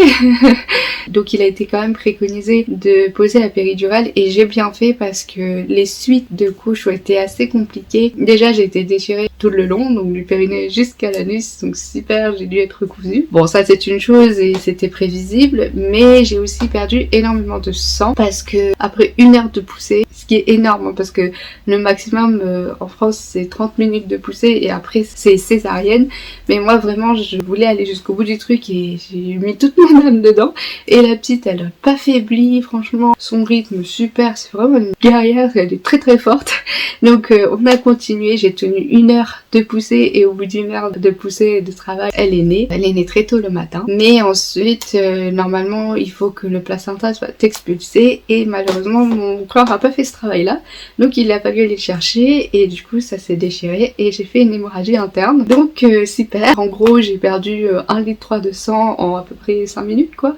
donc il a été quand même préconisé de poser la péridurale et j'ai bien fait parce que les suites de couches ont été assez compliquées. Déjà j'ai été déchirée tout le long, donc du périnée jusqu'à l'anus, donc super, j'ai dû être cousue. Bon ça c'est une chose et c'était prévisible, mais j'ai aussi perdu énormément de sang parce que après 1 heure de poussée, ce qui est énorme parce que le maximum en France c'est 30 minutes de poussée et après c'est césarienne, mais moi vraiment je voulais aller jusqu'au bout du truc et j'ai mis toute mon âme dedans. Et la petite elle a pas faibli, franchement son rythme super, c'est vraiment une guerrière, elle est très très forte. Donc on a continué, j'ai tenu 1 heure heure de poussée et au bout d'une heure de poussée et de travail, elle est née. Elle est née très tôt le matin. Mais ensuite, normalement, il faut que le placenta soit expulsé et malheureusement, mon corps a pas fait ce travail-là. Donc il a fallu aller le chercher et du coup, ça s'est déchiré et j'ai fait une hémorragie interne. Donc super. En gros, j'ai perdu 1,3 litre de sang en à peu près 5 minutes quoi.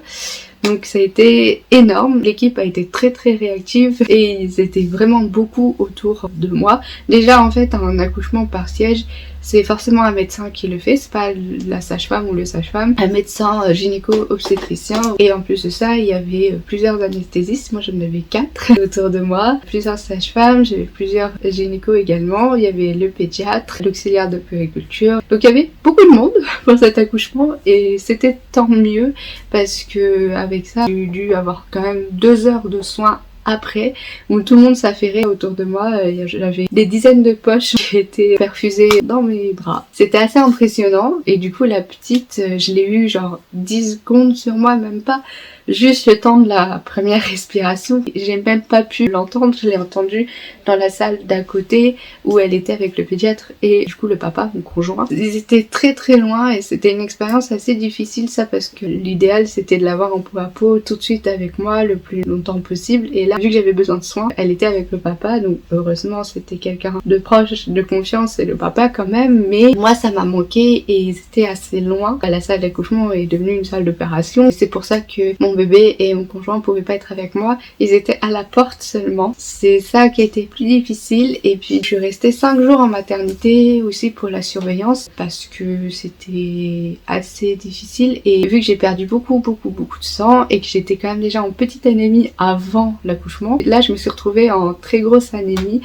Donc ça a été énorme, l'équipe a été très très réactive et ils étaient vraiment beaucoup autour de moi. Déjà en fait un accouchement par siège, c'est forcément un médecin qui le fait, c'est pas la sage-femme ou le sage-femme, un médecin gynéco-obstétricien. Et en plus de ça, il y avait plusieurs anesthésistes, moi j'en avais 4 autour de moi, plusieurs sages-femmes, j'avais plusieurs gynécos également, il y avait le pédiatre, l'auxiliaire de puériculture. Donc il y avait beaucoup de monde pour cet accouchement et c'était tant mieux parce que avec ça, j'ai dû avoir quand même 2 heures de soins après, où tout le monde s'affairait autour de moi. J'avais des dizaines de poches qui étaient perfusées dans mes bras. C'était assez impressionnant et du coup la petite, je l'ai eue genre 10 secondes sur moi, même pas. Juste le temps de la première respiration. J'ai même pas pu l'entendre, je l'ai entendue dans la salle d'à côté où elle était avec le pédiatre et du coup le papa, mon conjoint. Ils étaient très très loin et c'était une expérience assez difficile ça parce que l'idéal c'était de l'avoir en peau à peau tout de suite avec moi le plus longtemps possible et là vu que j'avais besoin de soins, elle était avec le papa donc heureusement c'était quelqu'un de proche, de confiance et le papa quand même mais moi ça m'a manqué et ils étaient assez loin. La salle d'accouchement est devenue une salle d'opération et c'est pour ça que mon bébé et mon conjoint pouvaient pas être avec moi, ils étaient à la porte seulement. C'est ça qui a été plus difficile et puis je suis restée 5 jours en maternité aussi pour la surveillance parce que c'était assez difficile et vu que j'ai perdu beaucoup de sang et que j'étais quand même déjà en petite anémie avant l'accouchement, là je me suis retrouvée en très grosse anémie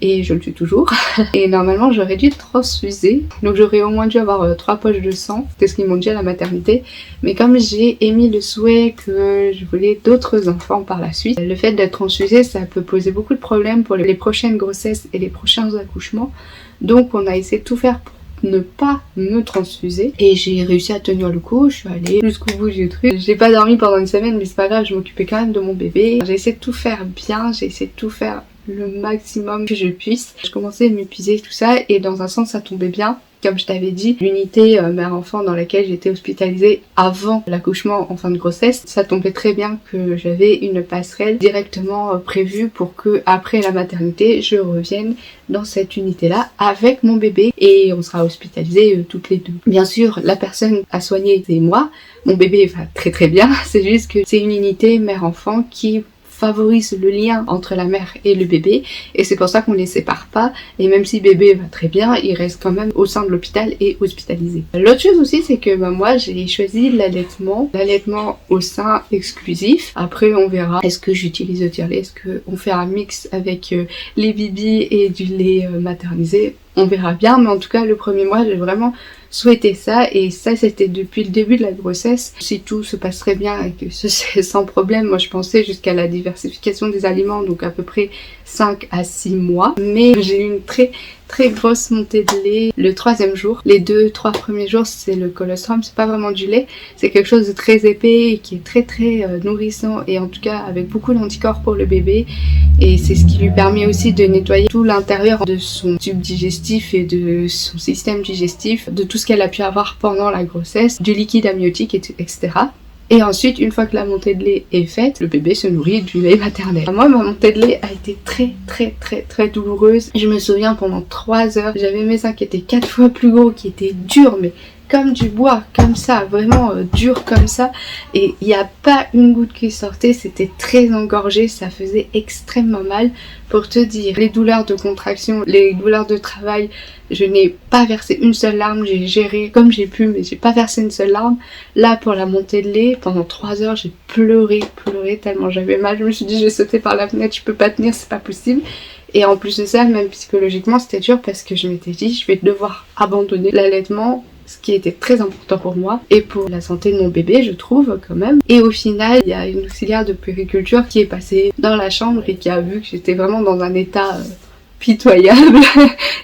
et je le suis toujours. Et normalement j'aurais dû transfuser, donc j'aurais au moins dû avoir 3 poches de sang, c'est ce qu'ils m'ont dit à la maternité, mais comme j'ai émis le souhait que je voulais d'autres enfants par la suite, le fait d'être transfusée ça peut poser beaucoup de problèmes pour les prochaines grossesses et les prochains accouchements, donc on a essayé de tout faire pour ne pas me transfuser et j'ai réussi à tenir le coup, je suis allée jusqu'au bout du truc. J'ai pas dormi pendant une semaine mais c'est pas grave, je m'occupais quand même de mon bébé. J'ai essayé de tout faire bien, j'ai essayé de tout faire le maximum que je puisse. Je commençais à m'épuiser tout ça et dans un sens ça tombait bien. Comme je t'avais dit, l'unité mère-enfant dans laquelle j'étais hospitalisée avant l'accouchement en fin de grossesse, ça tombait très bien que j'avais une passerelle directement prévue pour que après la maternité, je revienne dans cette unité-là avec mon bébé et on sera hospitalisés toutes les deux. Bien sûr, la personne à soigner, c'est moi. Mon bébé va très très bien, c'est juste que c'est une unité mère-enfant qui favorise le lien entre la mère et le bébé et c'est pour ça qu'on les sépare pas et même si bébé va très bien, il reste quand même au sein de l'hôpital et hospitalisé. L'autre chose aussi c'est que moi j'ai choisi l'allaitement au sein exclusif. Après on verra, est-ce que j'utilise le tire-lait, est-ce qu'on fait un mix avec les bibis et du lait maternisé, on verra bien, mais en tout cas le premier mois j'ai vraiment souhaité ça et ça c'était depuis le début de la grossesse. Si tout se passerait bien et que ce serait sans problème, moi je pensais jusqu'à la diversification des aliments, donc à peu près 5 à 6 mois, mais j'ai eu une très grosse montée de lait le 3e jour. Les 2-3 premiers jours c'est le colostrum, c'est pas vraiment du lait, c'est quelque chose de très épais et qui est très nourrissant et en tout cas avec beaucoup d'anticorps pour le bébé et c'est ce qui lui permet aussi de nettoyer tout l'intérieur de son tube digestif et de son système digestif, de tout ce qu'elle a pu avoir pendant la grossesse, du liquide amniotique etc. Et ensuite, une fois que la montée de lait est faite, le bébé se nourrit du lait maternel. Moi, ma montée de lait a été très douloureuse. Je me souviens pendant 3 heures, j'avais mes seins qui étaient 4 fois plus gros, qui étaient durs, mais comme du bois, comme ça, vraiment dur comme ça. Et il n'y a pas une goutte qui sortait, c'était très engorgé, ça faisait extrêmement mal. Pour te dire, les douleurs de contraction, les douleurs de travail, je n'ai pas versé une seule larme, j'ai géré comme j'ai pu, mais j'ai pas versé une seule larme. Là, pour la montée de lait, pendant 3 heures, j'ai pleuré tellement j'avais mal. Je me suis dit, je vais sauter par la fenêtre, je peux pas tenir, c'est pas possible. Et en plus de ça, même psychologiquement, c'était dur parce que je m'étais dit, je vais devoir abandonner l'allaitement, ce qui était très important pour moi et pour la santé de mon bébé, je trouve quand même. Et au final, il y a une auxiliaire de puériculture qui est passée dans la chambre et qui a vu que j'étais vraiment dans un état pitoyable.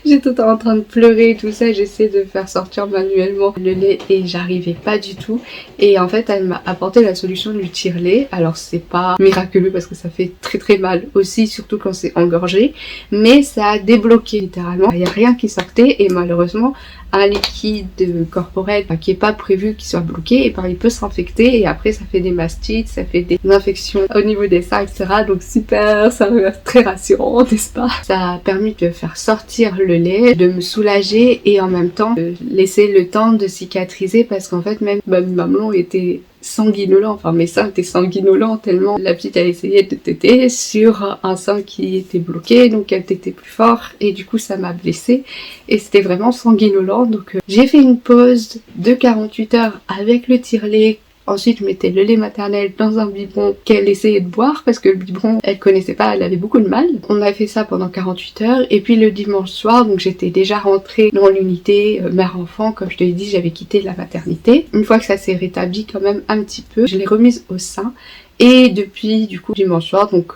J'étais en train de pleurer et tout ça, j'essaie de faire sortir manuellement le lait et j'arrivais pas du tout. Et en fait elle m'a apporté la solution du tire-lait. Alors c'est pas miraculeux parce que ça fait très très mal aussi, surtout quand c'est engorgé, mais ça a débloqué littéralement. Il n'y a rien qui sortait et malheureusement un liquide corporel qui est pas prévu qu'il soit bloqué, et il peut s'infecter et après ça fait des mastites, ça fait des infections au niveau des seins, etc. Donc super, ça très rassurant, n'est-ce pas? Ça a permis de faire sortir le lait, de me soulager et en même temps de laisser le temps de cicatriser, parce qu'en fait même ma mamelon était sanguinolent, enfin mes seins étaient sanguinolents tellement la petite elle essayait de téter sur un sein qui était bloqué, donc elle tétait plus fort et du coup ça m'a blessée et c'était vraiment sanguinolent. Donc j'ai fait une pause de 48 heures avec le tire-lait. Ensuite, je mettais le lait maternel dans un biberon qu'elle essayait de boire parce que le biberon, elle connaissait pas, elle avait beaucoup de mal. On a fait ça pendant 48 heures et puis le dimanche soir, donc j'étais déjà rentrée dans l'unité mère-enfant, comme je te l'ai dit, j'avais quitté la maternité. Une fois que ça s'est rétabli quand même un petit peu, je l'ai remise au sein. Et depuis du coup dimanche soir, donc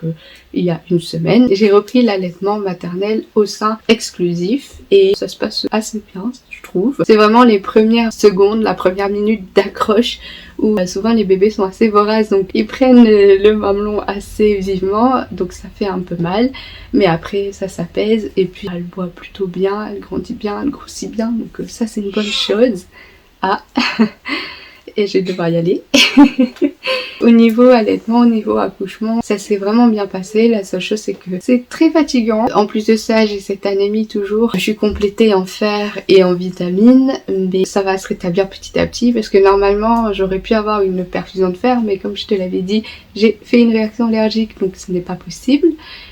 il y a une semaine, j'ai repris l'allaitement maternel au sein exclusif et ça se passe assez bien, je trouve. C'est vraiment les premières secondes, la première minute d'accroche où souvent les bébés sont assez voraces, donc ils prennent le mamelon assez vivement, donc ça fait un peu mal, mais après ça s'apaise et puis elle boit plutôt bien, elle grandit bien, elle grossit bien, donc ça c'est une bonne chose. Ah et je vais devoir y aller. Au niveau allaitement, au niveau accouchement, ça s'est vraiment bien passé. La seule chose c'est que c'est très fatigant. En plus de ça, j'ai cette anémie toujours. Je suis complétée en fer et en vitamines, mais ça va se rétablir petit à petit parce que normalement j'aurais pu avoir une perfusion de fer, mais comme je te l'avais dit, j'ai fait une réaction allergique, donc ce n'est pas possible.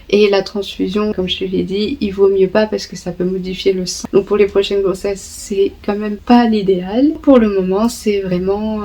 Et la transfusion, comme je te l'ai dit, il vaut mieux pas parce que ça peut modifier le sang. Donc pour les prochaines grossesses, c'est quand même pas l'idéal. Pour le moment, c'est vraiment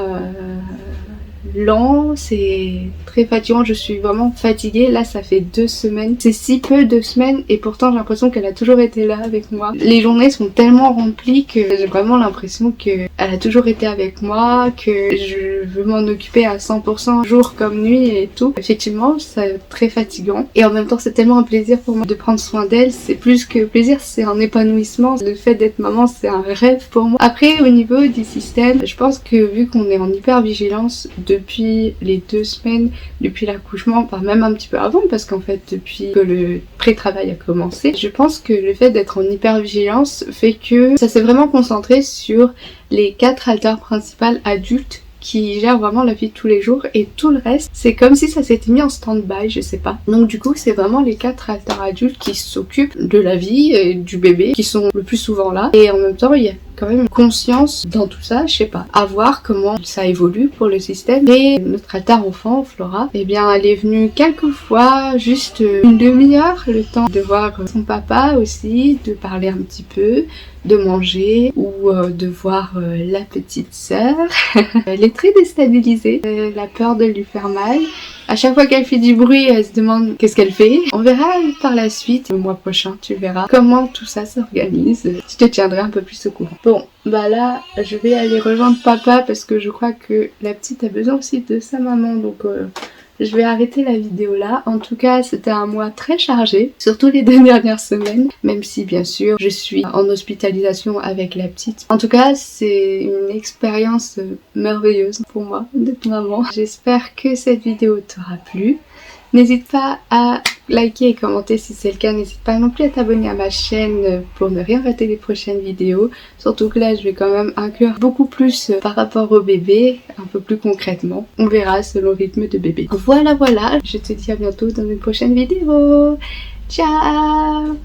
lent, c'est très fatigant, je suis vraiment fatiguée. Là ça fait 2 semaines, c'est si peu 2 semaines et pourtant j'ai l'impression qu'elle a toujours été là avec moi. Les journées sont tellement remplies que j'ai vraiment l'impression qu'elle a toujours été avec moi, que je veux m'en occuper à 100% jour comme nuit et tout. Effectivement c'est très fatigant et en même temps c'est tellement un plaisir pour moi de prendre soin d'elle. C'est plus que plaisir, c'est un épanouissement. Le fait d'être maman c'est un rêve pour moi. Après au niveau du système, je pense que vu qu'on est en hypervigilance depuis les 2 semaines, depuis l'accouchement, enfin même un petit peu avant, parce qu'en fait depuis que le pré-travail a commencé, je pense que le fait d'être en hypervigilance fait que ça s'est vraiment concentré sur les 4 haltères principales adultes qui gèrent vraiment la vie de tous les jours, et tout le reste c'est comme si ça s'était mis en stand-by, je sais pas. Donc du coup c'est vraiment les 4 haltères adultes qui s'occupent de la vie et du bébé qui sont le plus souvent là, et en même temps il y a quand même une conscience dans tout ça, je sais pas, à voir comment ça évolue pour le système. Et notre haltère enfant, Flora, eh bien elle est venue quelques fois, juste une demi-heure, le temps de voir son papa aussi, de parler un petit peu, de manger ou de voir la petite sœur. Elle est très déstabilisée, elle a peur de lui faire mal. À chaque fois qu'elle fait du bruit, elle se demande qu'est-ce qu'elle fait. On verra par la suite, le mois prochain, tu verras comment tout ça s'organise. Je te tiendrai un peu plus au courant. Bon, bah là, je vais aller rejoindre papa parce que je crois que la petite a besoin aussi de sa maman. Donc je vais arrêter la vidéo là. En tout cas, c'était un mois très chargé, surtout les 2 dernières semaines, même si bien sûr je suis en hospitalisation avec la petite. En tout cas, c'est une expérience merveilleuse pour moi d'être maman. J'espère que cette vidéo t'aura plu. N'hésite pas à liker et commenter si c'est le cas. N'hésite pas non plus à t'abonner à ma chaîne pour ne rien rater les prochaines vidéos. Surtout que là, je vais quand même inclure beaucoup plus par rapport au bébé, un peu plus concrètement. On verra selon le rythme de bébé. Voilà, voilà. Je te dis à bientôt dans une prochaine vidéo. Ciao!